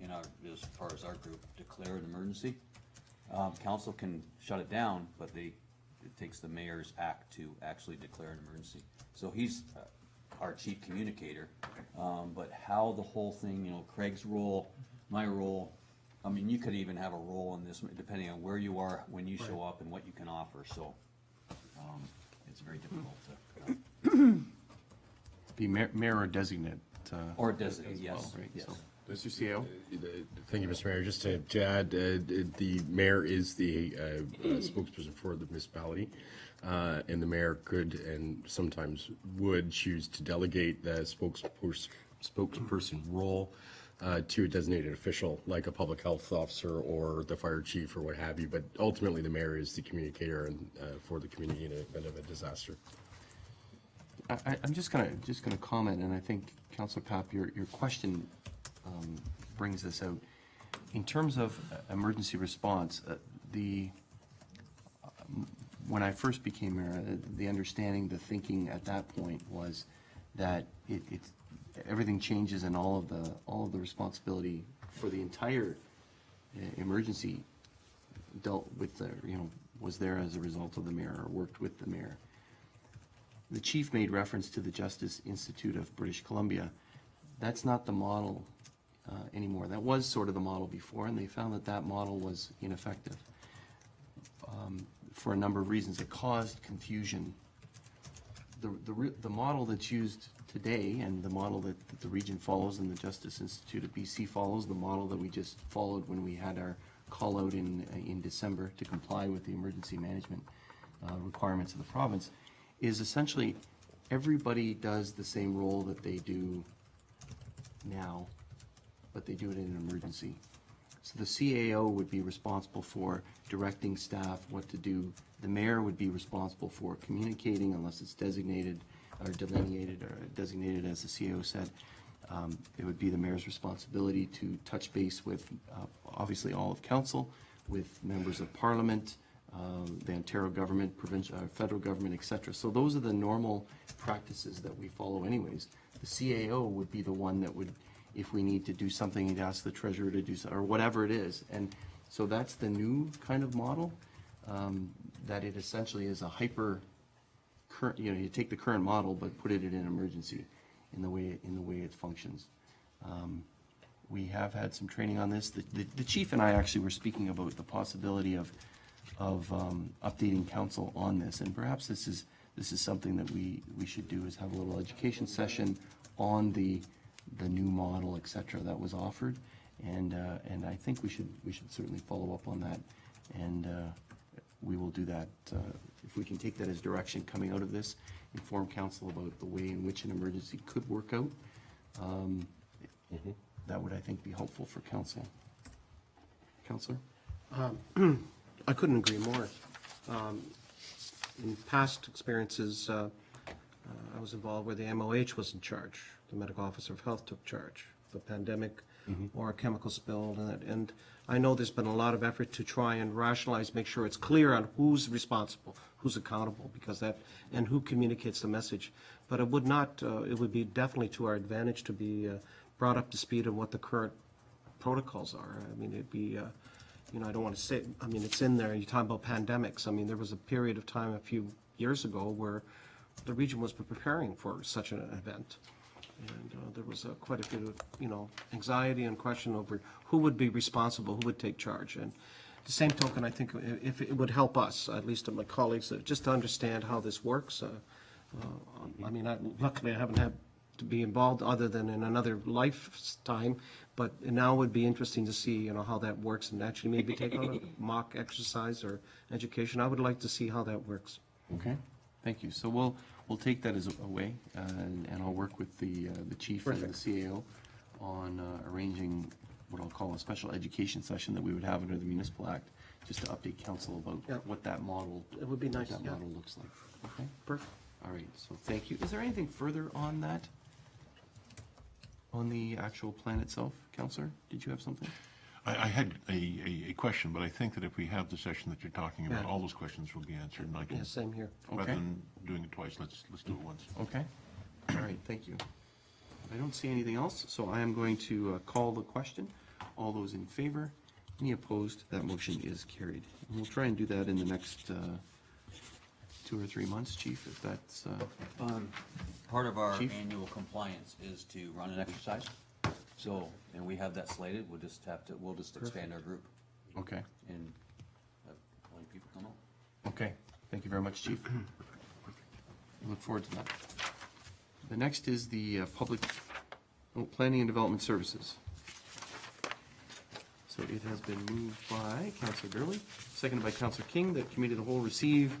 as far as our group, declare an emergency. Council can shut it down, but it takes the mayor's act to actually declare an emergency. So he's our chief communicator. But how the whole thing, Craig's role, my role, you could even have a role in this, depending on where you are, when you show up, and what you can offer. So it's very difficult to. The mayor or designate. Or designate, yes. Well, right? Yes. So, Mr. CEO? Thank you, Mr. Mayor. Just to add, the mayor is the spokesperson for the municipality, and the mayor could and sometimes would choose to delegate the spokesperson role to a designated official, like a public health officer or the fire chief or what have you. But ultimately, the mayor is the communicator and for the community in the event of a disaster. I'm just gonna comment, and I think, Councillor Papp, your question brings this out. In terms of emergency response, when I first became mayor, the understanding, the thinking at that point was that everything changes and all of the responsibility for the entire emergency dealt with was there as a result of the mayor or worked with the mayor. The chief made reference to the Justice Institute of British Columbia. That's not the model anymore. That was sort of the model before, and they found that model was ineffective for a number of reasons. It caused confusion. The model that's used today and the model that the region follows and the Justice Institute of BC follows, the model that we just followed when we had our call out in December to comply with the emergency management requirements of the province, is essentially everybody does the same role that they do now, but they do it in an emergency. So the CAO would be responsible for directing staff what to do. The mayor would be responsible for communicating, unless it's designated or delineated or designated as the CAO said. It would be the mayor's responsibility to touch base with obviously all of council, with members of parliament, the Ontario government, provincial, federal government, etc. So those are the normal practices that we follow anyways. The CAO would be the one that would, if we need to do something, he'd ask the treasurer to do something, or whatever it is. And so that's the new kind of model, that it essentially is a hyper current, you take the current model but put it in an emergency in the way it functions. We have had some training on this. The chief and I actually were speaking about the possibility of updating council on this, and perhaps this is something that we should do, is have a little education session on the new model, etc., that was offered, and I think we should certainly follow up on that, and we will do that if we can take that as direction coming out of this, inform council about the way in which an emergency could work out. That would, I think, be helpful for council. Councillor? I couldn't agree more. In past experiences, I was involved where the MOH was in charge. The medical officer of health took charge. The pandemic or a chemical spill, and I know there's been a lot of effort to try and rationalize, make sure it's clear on who's responsible, who's accountable, because and who communicates the message. But it would not, it would be definitely to our advantage to be brought up to speed on what the current protocols are. I mean, it'd be, I don't want to say, I mean, it's in there. You talk about pandemics. I mean, there was a period of time a few years ago where the region was preparing for such an event. And there was quite a bit of, anxiety and question over who would be responsible, who would take charge. And the same token, I think if it would help us, at least my colleagues, just to understand how this works. I mean, luckily I haven't had to be involved other than in another lifetime, but now would be interesting to see, how that works and actually maybe take on a mock exercise or education. I would like to see how that works. Okay, thank you. So we'll take that as a way, and I'll work with the chief and the CAO on arranging what I'll call a special education session that we would have under the Municipal Act, just to update council about what that model. It would be nice. What that model looks like. Okay. Perfect. All right. So thank you. Is there anything further on that? On the actual plan itself, Councillor? Did you have something? I had a question, but I think that if we have the session that you're talking about, Yeah. all those questions will be answered, and I can, Yeah, same here. rather Okay. than doing it twice, let's do it once. Okay. All right, thank you. I don't see anything else, so I am going to call the question. All those in favor? Any opposed? That motion is carried. And we'll try and do that in the next 2 or 3 months, Chief, if that's... Part of our Chief? annual compliance is to run an exercise. So, and we have that slated, we'll just expand our group Okay. and have 20 people come out. Okay, thank you very much, Chief. We look forward to that. The next is the Planning and Development Services. So it has been moved by Councillor Gurley, seconded by Councillor King, that Committee of the Whole receive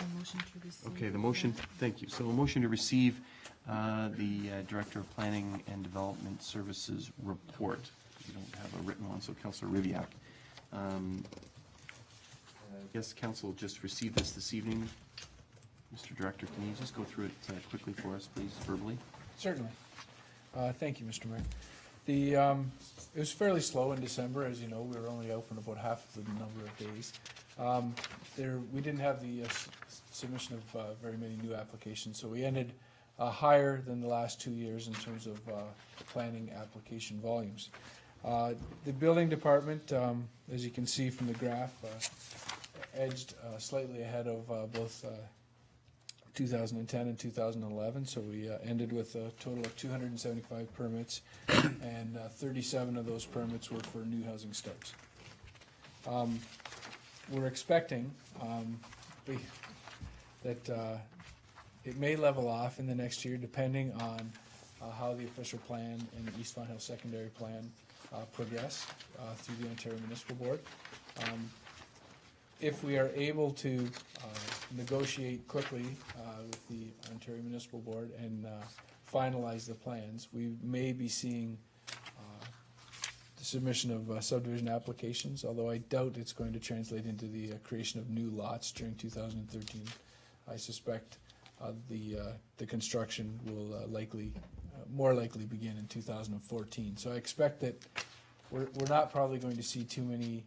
A motion to receive. Okay, the motion, thank you. So a motion to receive the Director of Planning and Development Services report. We don't have a written one, so Councillor Rivyak. I guess council just received this evening. Mr. Director, can you just go through it quickly for us, please, verbally? Certainly. Thank you, Mr. Mayor. It was fairly slow in December, as you know. We were only open about half of the number of days. We didn't have the submission of very many new applications, so we ended higher than the last 2 years in terms of planning application volumes. The building department, as you can see from the graph, edged slightly ahead of both 2010 and 2011, so we ended with a total of 275 permits, and 37 of those permits were for new housing starts. We're expecting that it may level off in the next year, depending on how the official plan and the East Vaughan Hill Secondary Plan progress through the Ontario Municipal Board. If we are able to negotiate quickly with the Ontario Municipal Board and finalize the plans, we may be seeing the submission of subdivision applications, although I doubt it's going to translate into the creation of new lots during 2013. I suspect the construction will more likely begin in 2014. So I expect that we're not probably going to see too many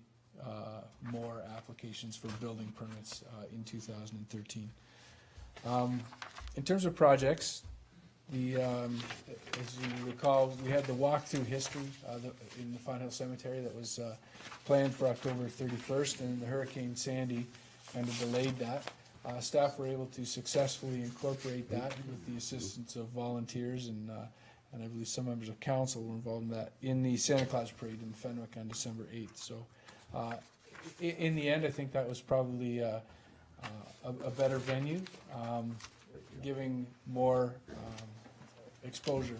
more applications for building permits in 2013. In terms of projects, as you recall, we had the walkthrough history in the Fawn Hill Cemetery that was planned for October 31st, and the Hurricane Sandy kind of delayed that. Staff were able to successfully incorporate that with the assistance of volunteers, and I believe some members of council were involved in that, in the Santa Claus Parade in Fenwick on December 8th. So in the end, I think that was probably a better venue, giving more exposure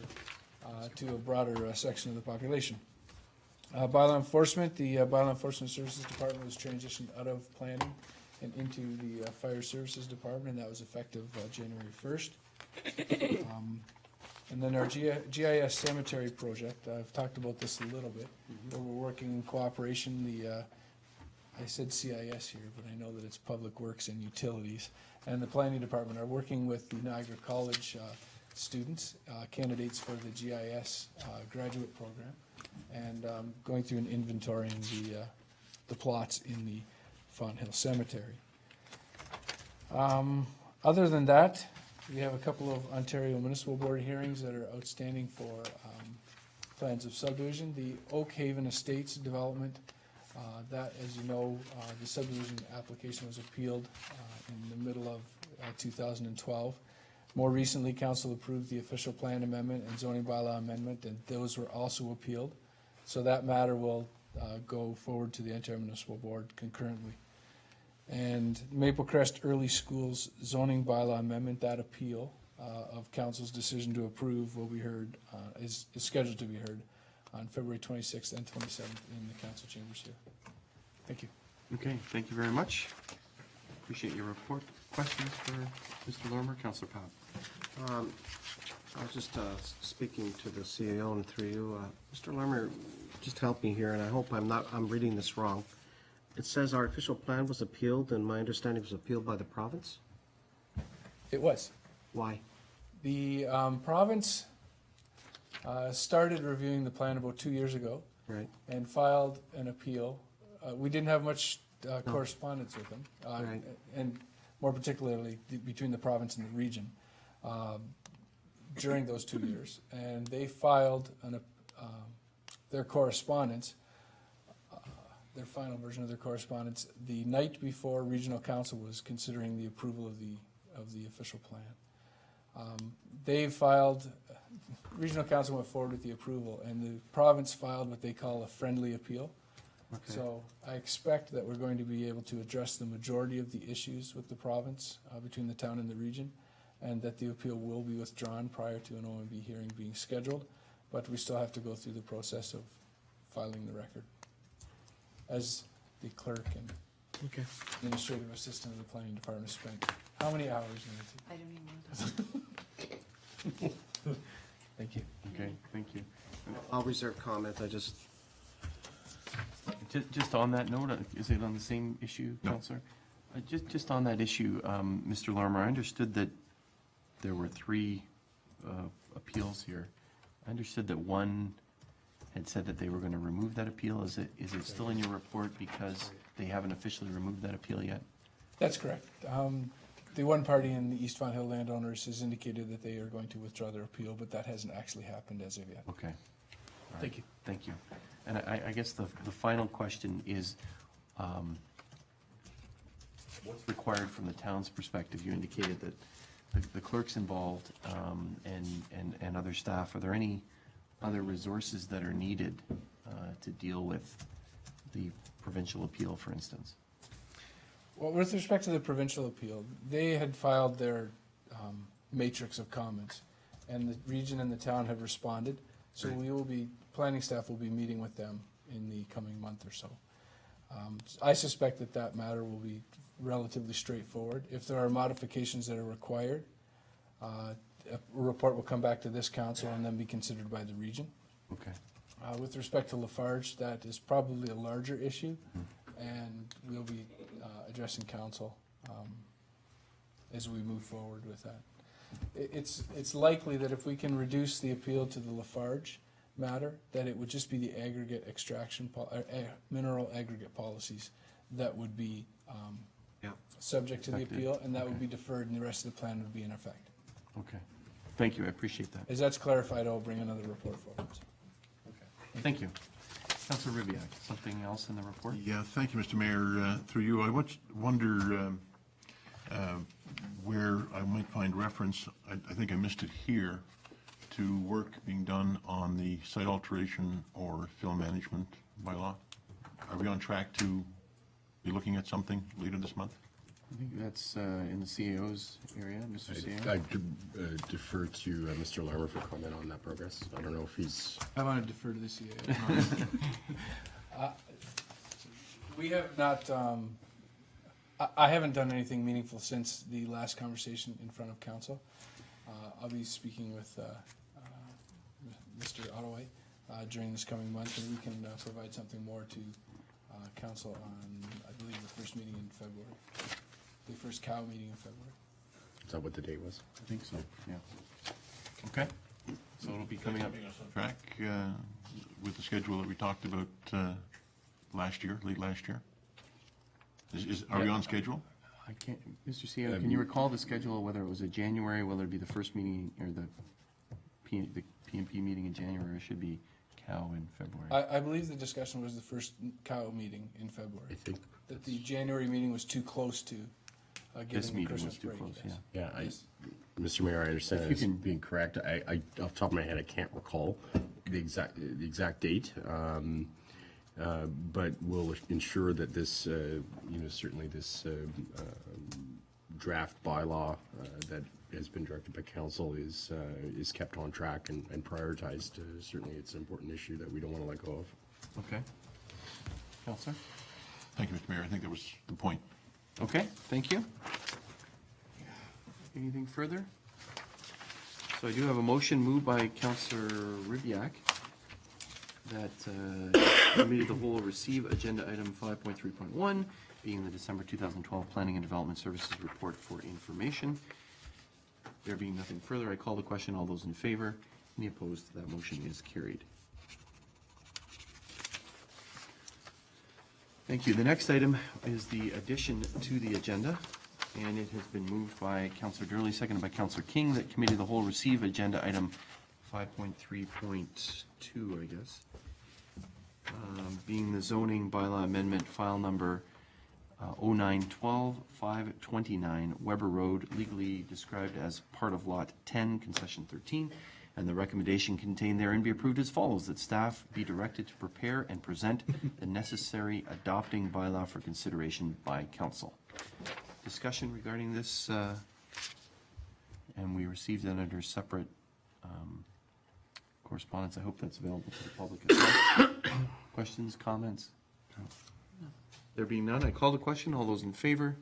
to a broader section of the population. Bylaw enforcement, the Bylaw Enforcement Services Department was transitioned out of planning and into the Fire Services Department, and that was effective January 1st. And then our GIS cemetery project, I've talked about this a little bit, where we're working in cooperation. I said CIS here, but I know that it's Public Works and Utilities, and the Planning Department are working with the Niagara College students, candidates for the GIS graduate program, and going through and inventorying the plots in the Fawn Hill Cemetery. Other than that, we have a couple of Ontario Municipal Board hearings that are outstanding for plans of subdivision. The Oak Haven Estates development, that, as you know, the subdivision application was appealed in the middle of 2012. More recently, council approved the official plan amendment and zoning bylaw amendment, and those were also appealed. So that matter will go forward to the Ontario Municipal Board concurrently. And Maple Crest Early Schools zoning bylaw amendment, that appeal of council's decision to approve will be heard, is scheduled to be heard on February 26th and 27th in the council chambers here. Thank you. Okay, thank you very much. Appreciate your report. Questions for Mr. Lorimer? Councillor Powell. I was just speaking to the CAO and through you. Mr. Lermer, just help me here, and I hope I'm reading this wrong. It says our official plan was appealed, and my understanding was appealed by the province? It was. Why? The province started reviewing the plan about 2 years ago. Right. And filed an appeal. We didn't have much correspondence with them, Right. and more particularly between the province and the region during those 2 years. And they filed their correspondence, their final version of their correspondence, the night before Regional Council was considering the approval of the official plan. They filed. Regional Council went forward with the approval, and the province filed what they call a friendly appeal. Okay. So I expect that we're going to be able to address the majority of the issues with the province between the town and the region, and that the appeal will be withdrawn prior to an OMB hearing being scheduled, but we still have to go through the process of filing the record as the clerk and Okay. administrative assistant of the planning department spent How many hours, Nancy? I don't even know. Thank you. Okay, thank you. I'll reserve comment, I just, Just on that note, is it on the same issue, No. Counselor? Just on that issue, Mr. Larmer, I understood that there were 3 appeals here. I understood that one had said that they were going to remove that appeal. Is it still in your report because they haven't officially removed that appeal yet? That's correct. The one party in the East Fon Hill landowners has indicated that they are going to withdraw their appeal, but that hasn't actually happened as of yet. Okay. All right. Thank you. Thank you. And I guess the final question is, what's required from the town's perspective? You indicated that the clerk's involved and other staff. Are there any other resources that are needed to deal with the provincial appeal, for instance? Well, with respect to the provincial appeal, they had filed their matrix of comments, and the region and the town have responded. So we will be, planning staff will be meeting with them in the coming month or so. I suspect that that matter will be relatively straightforward. If there are modifications that are required, a report will come back to this council and then be considered by the region. Okay. With respect to Lafarge, that is probably a larger issue, and we'll be addressing council as we move forward with that. It's likely that if we can reduce the appeal to the Lafarge matter, that it would just be the aggregate extraction, mineral aggregate policies that would be subject to the Affected. appeal, and that would Okay. be deferred, and the rest of the plan would be in effect. Okay. Thank you. I appreciate that. As that's clarified, I'll bring another report forward. Thank you. Councilor Ribbiak, something else in the report? Yeah, thank you, Mr. Mayor. Through you, I wonder where I might find reference, I think I missed it here, to work being done on the site alteration or film management bylaw. Are we on track to be looking at something later this month? I think that's in the CAO's area, Mr. CAO. I defer to Mr. Larmer for comment on that progress. I don't know if he's, I want to defer to the CAO. We have not, I haven't done anything meaningful since the last conversation in front of council. I'll be speaking with Mr. Ottaway during this coming month, and we can provide something more to council on, I believe, the first meeting in February, the first cow meeting in February. is that what the date was? I think so, yeah. Okay, so it'll be coming up. Track with the schedule that we talked about last year, late last year? Are we on schedule? I can't, Mr. CAO, can you recall the schedule, whether it was a January, whether it be the first meeting, or the PNP meeting in January, or it should be cow in February? I believe the discussion was the first cow meeting in February. I think, That the January meeting was too close to This getting the meeting Christmas was too break. close, yes. yeah. yeah, Yes. Mr. Mayor, I understand If that you as can- being correct. I, off the top of my head, I can't recall the exact date. But we'll ensure that this, certainly this draft bylaw that has been directed by council is kept on track and prioritized. Certainly, it's an important issue that we don't want to let go of. Okay. Counselor? Thank you, Mr. Mayor. I think that was the point. Okay, thank you. Anything further? So I do have a motion moved by Councillor Ribbiak that committee of the whole receive agenda item 5.3.1, being the December 2012 Planning and Development Services Report for information. There being nothing further, I call the question. All those in favor? Any opposed? That motion is carried. Thank you. The next item is the addition to the agenda, and it has been moved by Councillor Durley, seconded by Councillor King, that committee of the whole receive agenda item 5.3.2, I guess, being the zoning bylaw amendment file number 0912-529 Weber Road, legally described as part of Lot 10, Concession 13, and the recommendation contained therein be approved as follows: that staff be directed to prepare and present the necessary adopting bylaw for consideration by council. Discussion regarding this, and we received that under separate correspondence. I hope that's available to the public as well. Questions, comments? There being none, I call the question. All those in favor?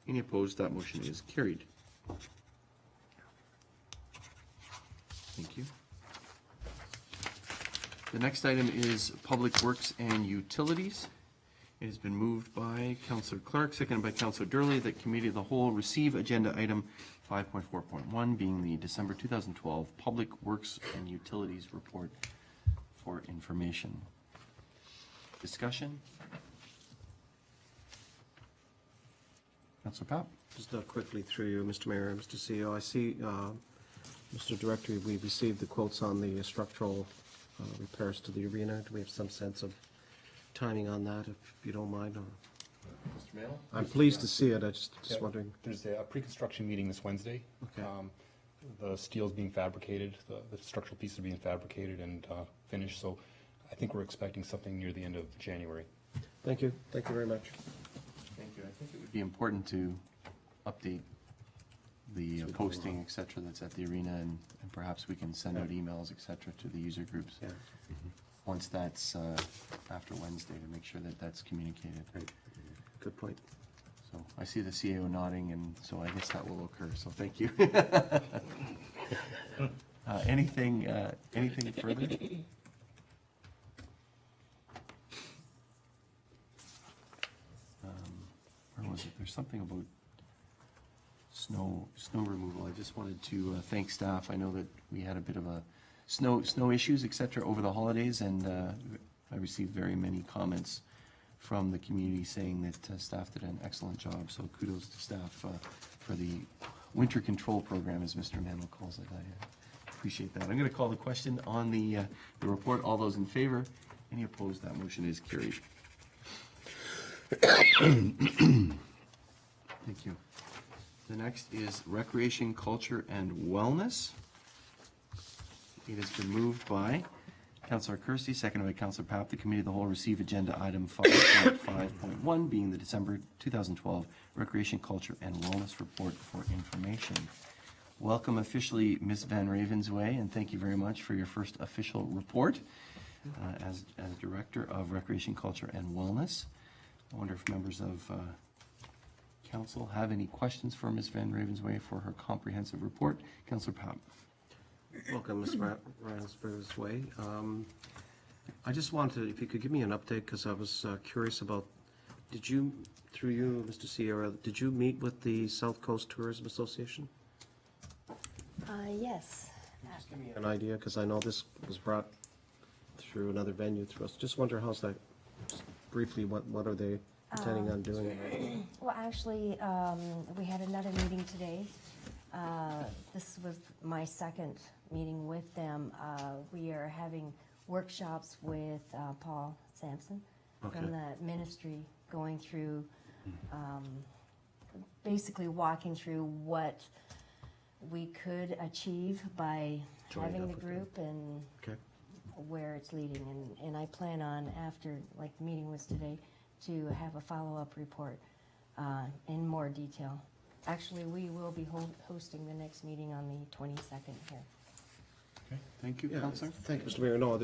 Any opposed? That motion is carried. Thank you. The next item is Public Works and Utilities. It has been moved by Councillor Clark, seconded by Councillor Durley, that Committee of the Whole receive agenda item 5.4.1, being the December 2012 Public Works and Utilities Report for information. Discussion? Councillor Pap? Just quickly through you, Mr. Mayor, Mr. CEO, I see, Mr. Director, we received the quotes on the structural repairs to the arena. Do we have some sense of timing on that, if you don't mind? Mr. Mantle? I'm pleased to see it, I just Yeah, wondering. There's a pre-construction meeting this Wednesday. Okay. The steel's being fabricated, the structural pieces are being fabricated and finished, so I think we're expecting something near the end of January. Thank you very much. Thank you. I think it would be important to update the posting, et cetera, that's at the arena, and perhaps we can send out emails, et cetera, to the user groups. Yeah. Once that's after Wednesday, to make sure that that's communicated. Good point. So I see the CAO nodding, and so I guess that will occur, so thank you. Anything further? Where was it? There's something about snow removal. I just wanted to thank staff. I know that we had a bit of a snow issues, et cetera, over the holidays, and I received very many comments from the community saying that staff did an excellent job. So kudos to staff for the winter control program, as Mr. Mantle calls it. I appreciate that. I'm going to call the question on the report. All those in favor? Any opposed? That motion is carried. Thank you. The next is Recreation, Culture, and Wellness. It has been moved by Councillor Kirsty, seconded by Councillor Papp. The Committee of the Whole receive agenda item 5.5.1, being the December 2012 Recreation, Culture, and Wellness Report for information. Welcome officially, Ms. Van Ravensway, and thank you very much for your first official report as Director of Recreation, Culture, and Wellness. I wonder if members of Council have any questions for Ms. Van Ravensway for her comprehensive report. Councillor Papp. Welcome, Ms. Ravensway. I just wanted, if you could give me an update, because I was curious about, did you, through you, Mr. Sierra, did you meet with the South Coast Tourism Association? Yes. Just give me an idea, because I know this was brought through another venue through us. Just wonder how's that, just briefly, what are they intending on doing? Well, actually, we had another meeting today. This was my second meeting with them. We are having workshops with Paul Sampson from the ministry, going through, basically walking through what we could achieve by having the group and where it's leading. And I plan on, after, like the meeting was today, to have a follow-up report in more detail. Actually, we will be hosting the next meeting on the 22nd here. Okay, thank you, Yeah, Councillor. thank you, Mr. Mayor. No,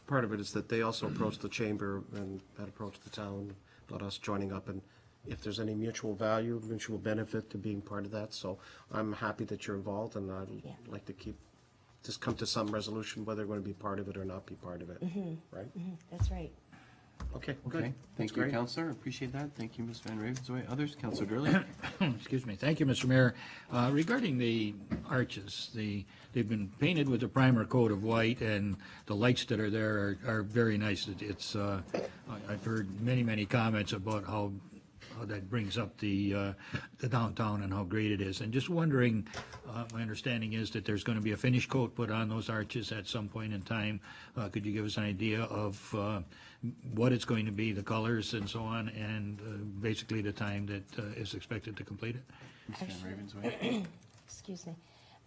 part of it is that they also approached the chamber and that approached the town about us joining up, and if there's any mutual value, mutual benefit to being part of that. So I'm happy that you're involved, and I'd like to just come to some resolution whether we're going to be part of it or not be part of it, right? That's right. Okay, good. Okay, That's thank you, great. Councillor. Appreciate that. Thank you, Ms. Van Ravensway. Others? Councillor Durley. Excuse me. Thank you, Mr. Mayor. Regarding the arches, they've been painted with a primer coat of white, and the lights that are there are very nice. I've heard many comments about how that brings up the downtown and how great it is. And just wondering, my understanding is that there's going to be a finish coat put on those arches at some point in time. Could you give us an idea of what it's going to be, the colors and so on, and basically the time that is expected to complete it? Ms. Van Ravensway. Excuse me.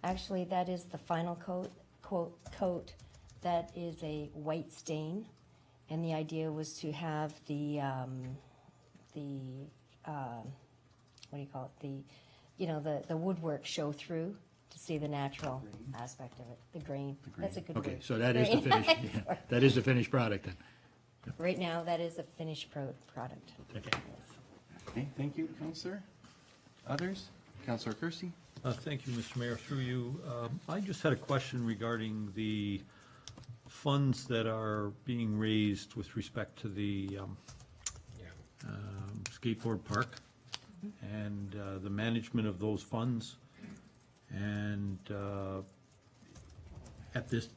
Actually, that is the final coat. That is a white stain, and the idea was to have the what do you call it? The woodwork show through to see the natural aspect of it. The grain. That's a good word. Okay, so that is the finished. Yeah, that is the finished product then. Right now, that is a finished product. Okay. Okay, thank you, Councillor. Others? Councillor Kersey? Thank you, Mr. Mayor. Through you, I just had a question regarding the funds that are being raised with respect to the skateboard park and the management of those funds, and the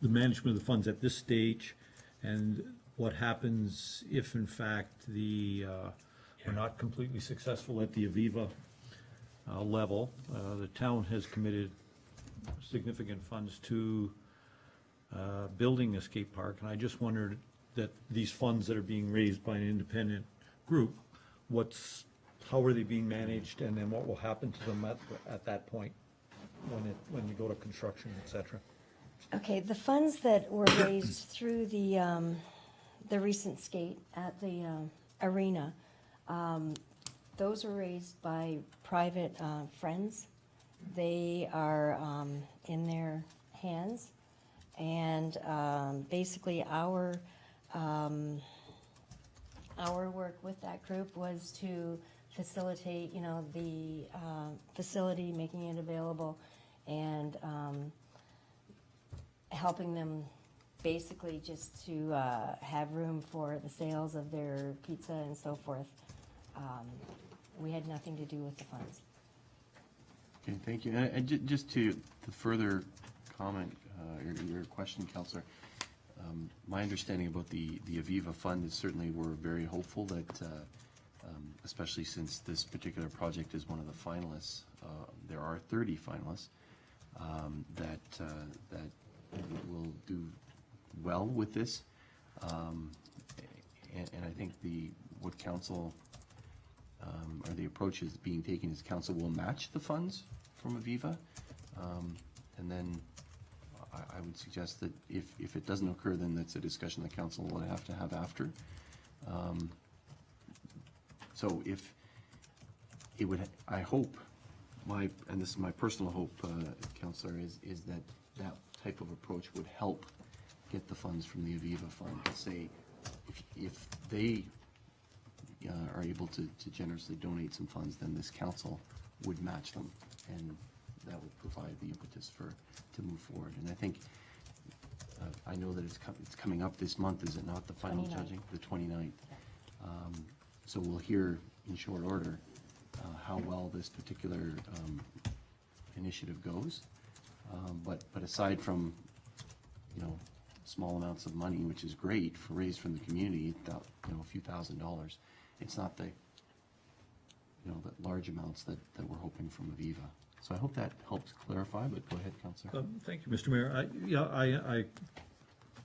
management of the funds at this stage, and what happens if in fact we're not completely successful at the Aviva level. The town has committed significant funds to building a skate park, and I just wondered that these funds that are being raised by an independent group, how are they being managed, and then what will happen to them at that point when you go to construction, et cetera? Okay, the funds that were raised through the recent skate at the arena, those were raised by private friends. They are in their hands, and basically our work with that group was to facilitate, the facility, making it available, and helping them basically just to have room for the sales of their pizza and so forth. We had nothing to do with the funds. Okay, thank you. And just to further comment, your question, Councillor, my understanding about the Aviva Fund is certainly we're very hopeful that, especially since this particular project is one of the finalists, there are 30 finalists, that will do well with this. And I think what council, or the approach is being taken is council will match the funds from Aviva. And then I would suggest that if it doesn't occur, then that's a discussion the council will have to have after. So if it would, I hope, and this is my personal hope, Councillor, is that type of approach would help get the funds from the Aviva Fund. Say, if they are able to generously donate some funds, then this council would match them, and that would provide the impetus to move forward. And I think, I know that it's coming up this month, is it not, the final 29th. judging? The 29th. So we'll hear in short order how well this particular initiative goes. But aside from, small amounts of money, which is great for raised from the community, a few $1,000s, it's not the large amounts that we're hoping from Aviva. So I hope that helps clarify, but go ahead, Councillor. Thank you, Mr. Mayor. I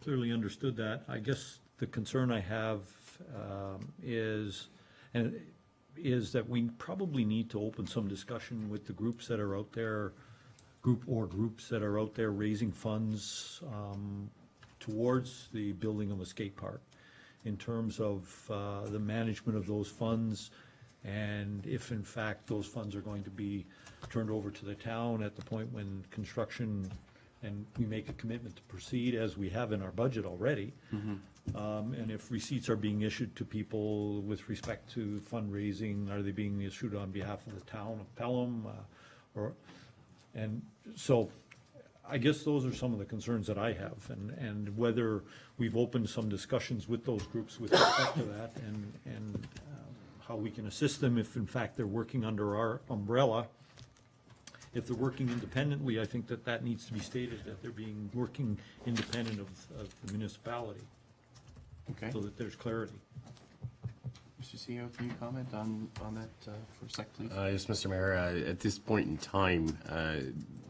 clearly understood that. I guess the concern I have is that we probably need to open some discussion with the groups that are out there, groups that are out there raising funds towards the building of a skate park, in terms of the management of those funds, and if in fact those funds are going to be turned over to the town at the point when construction, and we make a commitment to proceed as we have in our budget already. And if receipts are being issued to people with respect to fundraising, are they being issued on behalf of the town of Pelham? And so I guess those are some of the concerns that I have, and whether we've opened some discussions with those groups with respect to that, and how we can assist them if in fact they're working under our umbrella. If they're working independently, I think that needs to be stated, that they're working independent of the municipality, Okay. so that there's clarity. Mr. CEO, can you comment on that for a sec, please? Yes, Mr. Mayor, at this point in time,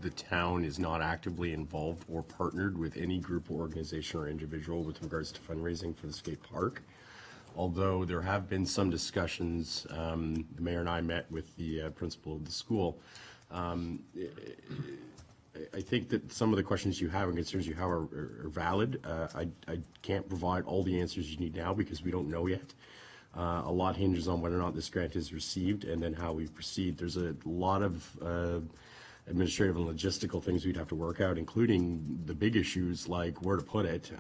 the town is not actively involved or partnered with any group or organization or individual with regards to fundraising for the skate park. Although there have been some discussions, the mayor and I met with the principal of the school. I think that some of the questions you have and concerns you have are valid. I can't provide all the answers you need now because we don't know yet. A lot hinges on whether or not this grant is received and then how we proceed. There's a lot of administrative and logistical things we'd have to work out, including the big issues like where to put it,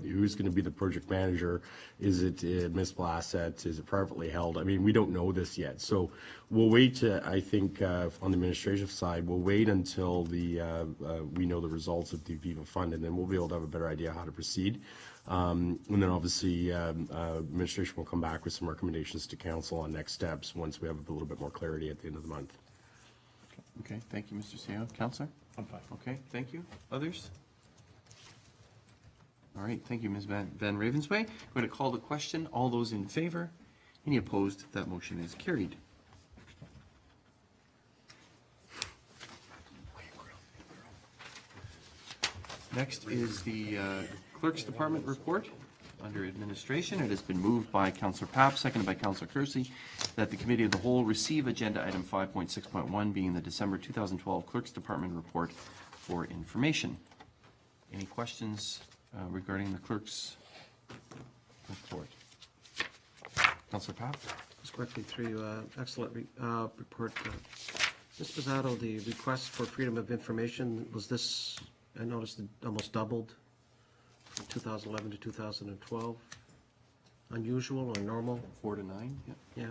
who's going to be the project manager, is it a municipal asset, is it privately held? I mean, we don't know this yet, so we'll wait. I think on the administrative side, we'll wait until we know the results of the Viva Fund, and then we'll be able to have a better idea how to proceed. And then obviously, administration will come back with some recommendations to council on next steps once we have a little bit more clarity at the end of the month. Okay, thank you, Mr. Seo. Counselor? I'm fine. Okay, thank you. Others? All right, thank you, Ms. Van Ravensway. I'm going to call the question. All those in favor? Any opposed? That motion is carried. Next is the Clerk's Department report under administration. It has been moved by Councillor Papp, seconded by Councillor Kersey, that the Committee of the Whole receive agenda item 5.6.1, being the December 2012 Clerk's Department report for information. Any questions regarding the Clerk's report? Councillor Papp? Just quickly through you, excellent report. Ms. Pizzato, the request for freedom of information, was this, I noticed it almost doubled from 2011 to 2012. Unusual or normal? 4 to 9, yep. Yeah.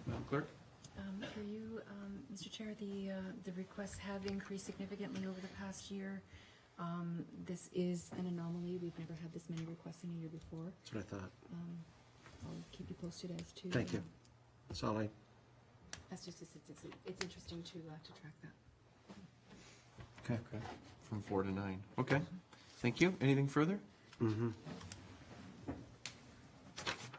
Madam Clerk? For you, Mr. Chair, the requests have increased significantly over the past year. This is an anomaly. We've never had this many requests in a year before. That's what I thought. I'll keep you posted as to. Thank you. That's all I, That's just, it's interesting to track that. Okay. From 4 to 9. Okay. Thank you. Anything further?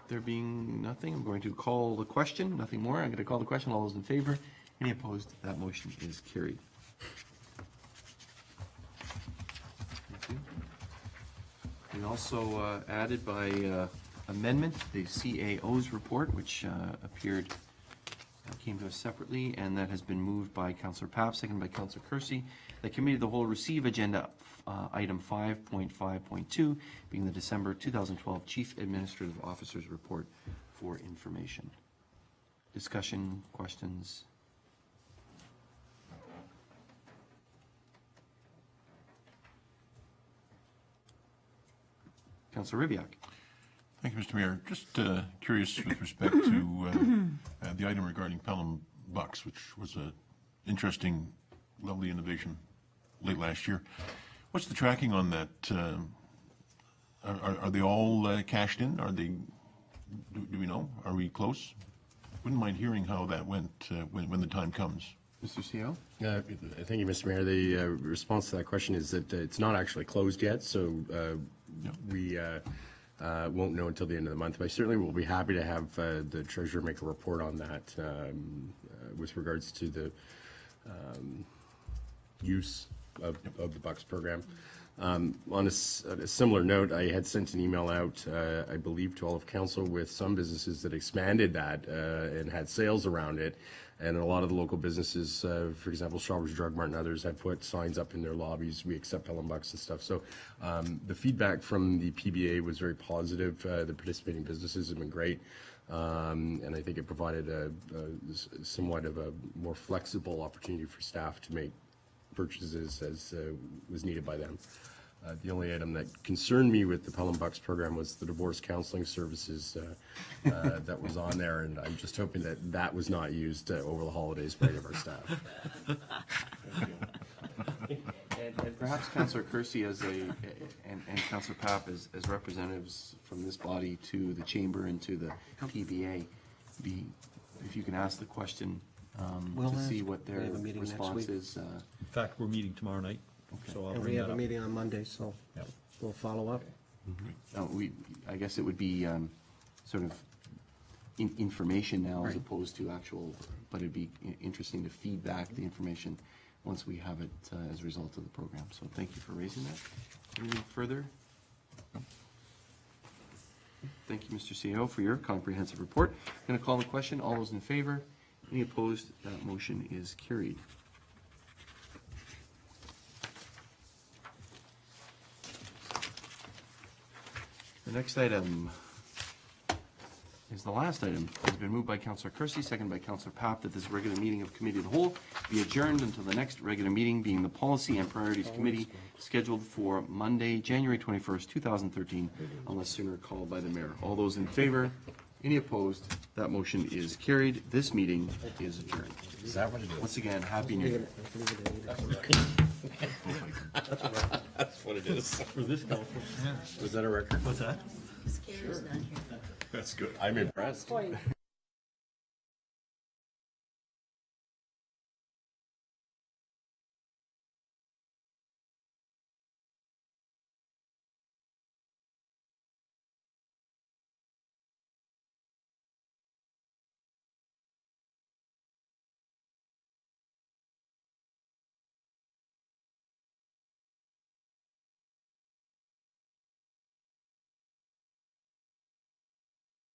There being nothing, I'm going to call the question. Nothing more. I'm going to call the question. All those in favor? Any opposed? That motion is carried. Thank you. We also added by amendment the CAO's report, which came to us separately, and that has been moved by Councillor Papp, seconded by Councillor Kersey. The Committee of the Whole receive agenda item 5.5.2, being the December 2012 Chief Administrative Officer's report for information. Discussion, questions? Councillor Rivyak. Thank you, Mr. Mayor. Just curious with respect to the item regarding Pelham Bucks, which was an interesting, lovely innovation late last year. What's the tracking on that? Are they all cashed in? Are they? Do we know? Are we close? Wouldn't mind hearing how that went when the time comes. Mr. CO? Thank you, Mr. Mayor. The response to that question is that it's not actually closed yet, so we won't know until the end of the month. But I certainly will be happy to have the treasurer make a report on that with regards to the use of the Bucks program. On a similar note, I had sent an email out, I believe, to all of council with some businesses that expanded that and had sales around it. And a lot of the local businesses, for example, Shoppers Drug Mart and others, had put signs up in their lobbies, we accept Pelham Bucks and stuff. So the feedback from the PBA was very positive. The participating businesses have been great. And I think it provided somewhat of a more flexible opportunity for staff to make purchases as was needed by them. The only item that concerned me with the Pelham Bucks program was the divorce counseling services that was on there, and I'm just hoping that that was not used over the holidays by any of our staff. And perhaps Councillor Kersey and Councillor Papp as representatives from this body to the Chamber and to the PBA, if you can ask the question to see what their response is. In fact, we're meeting tomorrow night, so I'll and we bring have that a up. meeting on Monday, so Yep. we'll follow up. I guess it would be sort of information now as Right. opposed to actual, but it'd be interesting to feed back the information once we have it as a result of the program. So thank you for raising that. Anything further? Thank you, Mr. CEO, for your comprehensive report. I'm going to call the question. All those in favor? Any opposed? That motion is carried. The next item is the last item. It's been moved by Councillor Kersey, seconded by Councillor Papp, that this regular meeting of Committee of the Whole be adjourned until the next regular meeting, being the Policy and Priorities Committee, scheduled for Monday, January 21st, 2013, unless sooner called by the mayor. All those in favor? Any opposed? That motion is carried. This meeting is adjourned. Is that what it is? Once again, Happy New Year. That's what it is. For this council, yeah. Was that a record? What's that? Scary's not here. That's good. I'm impressed.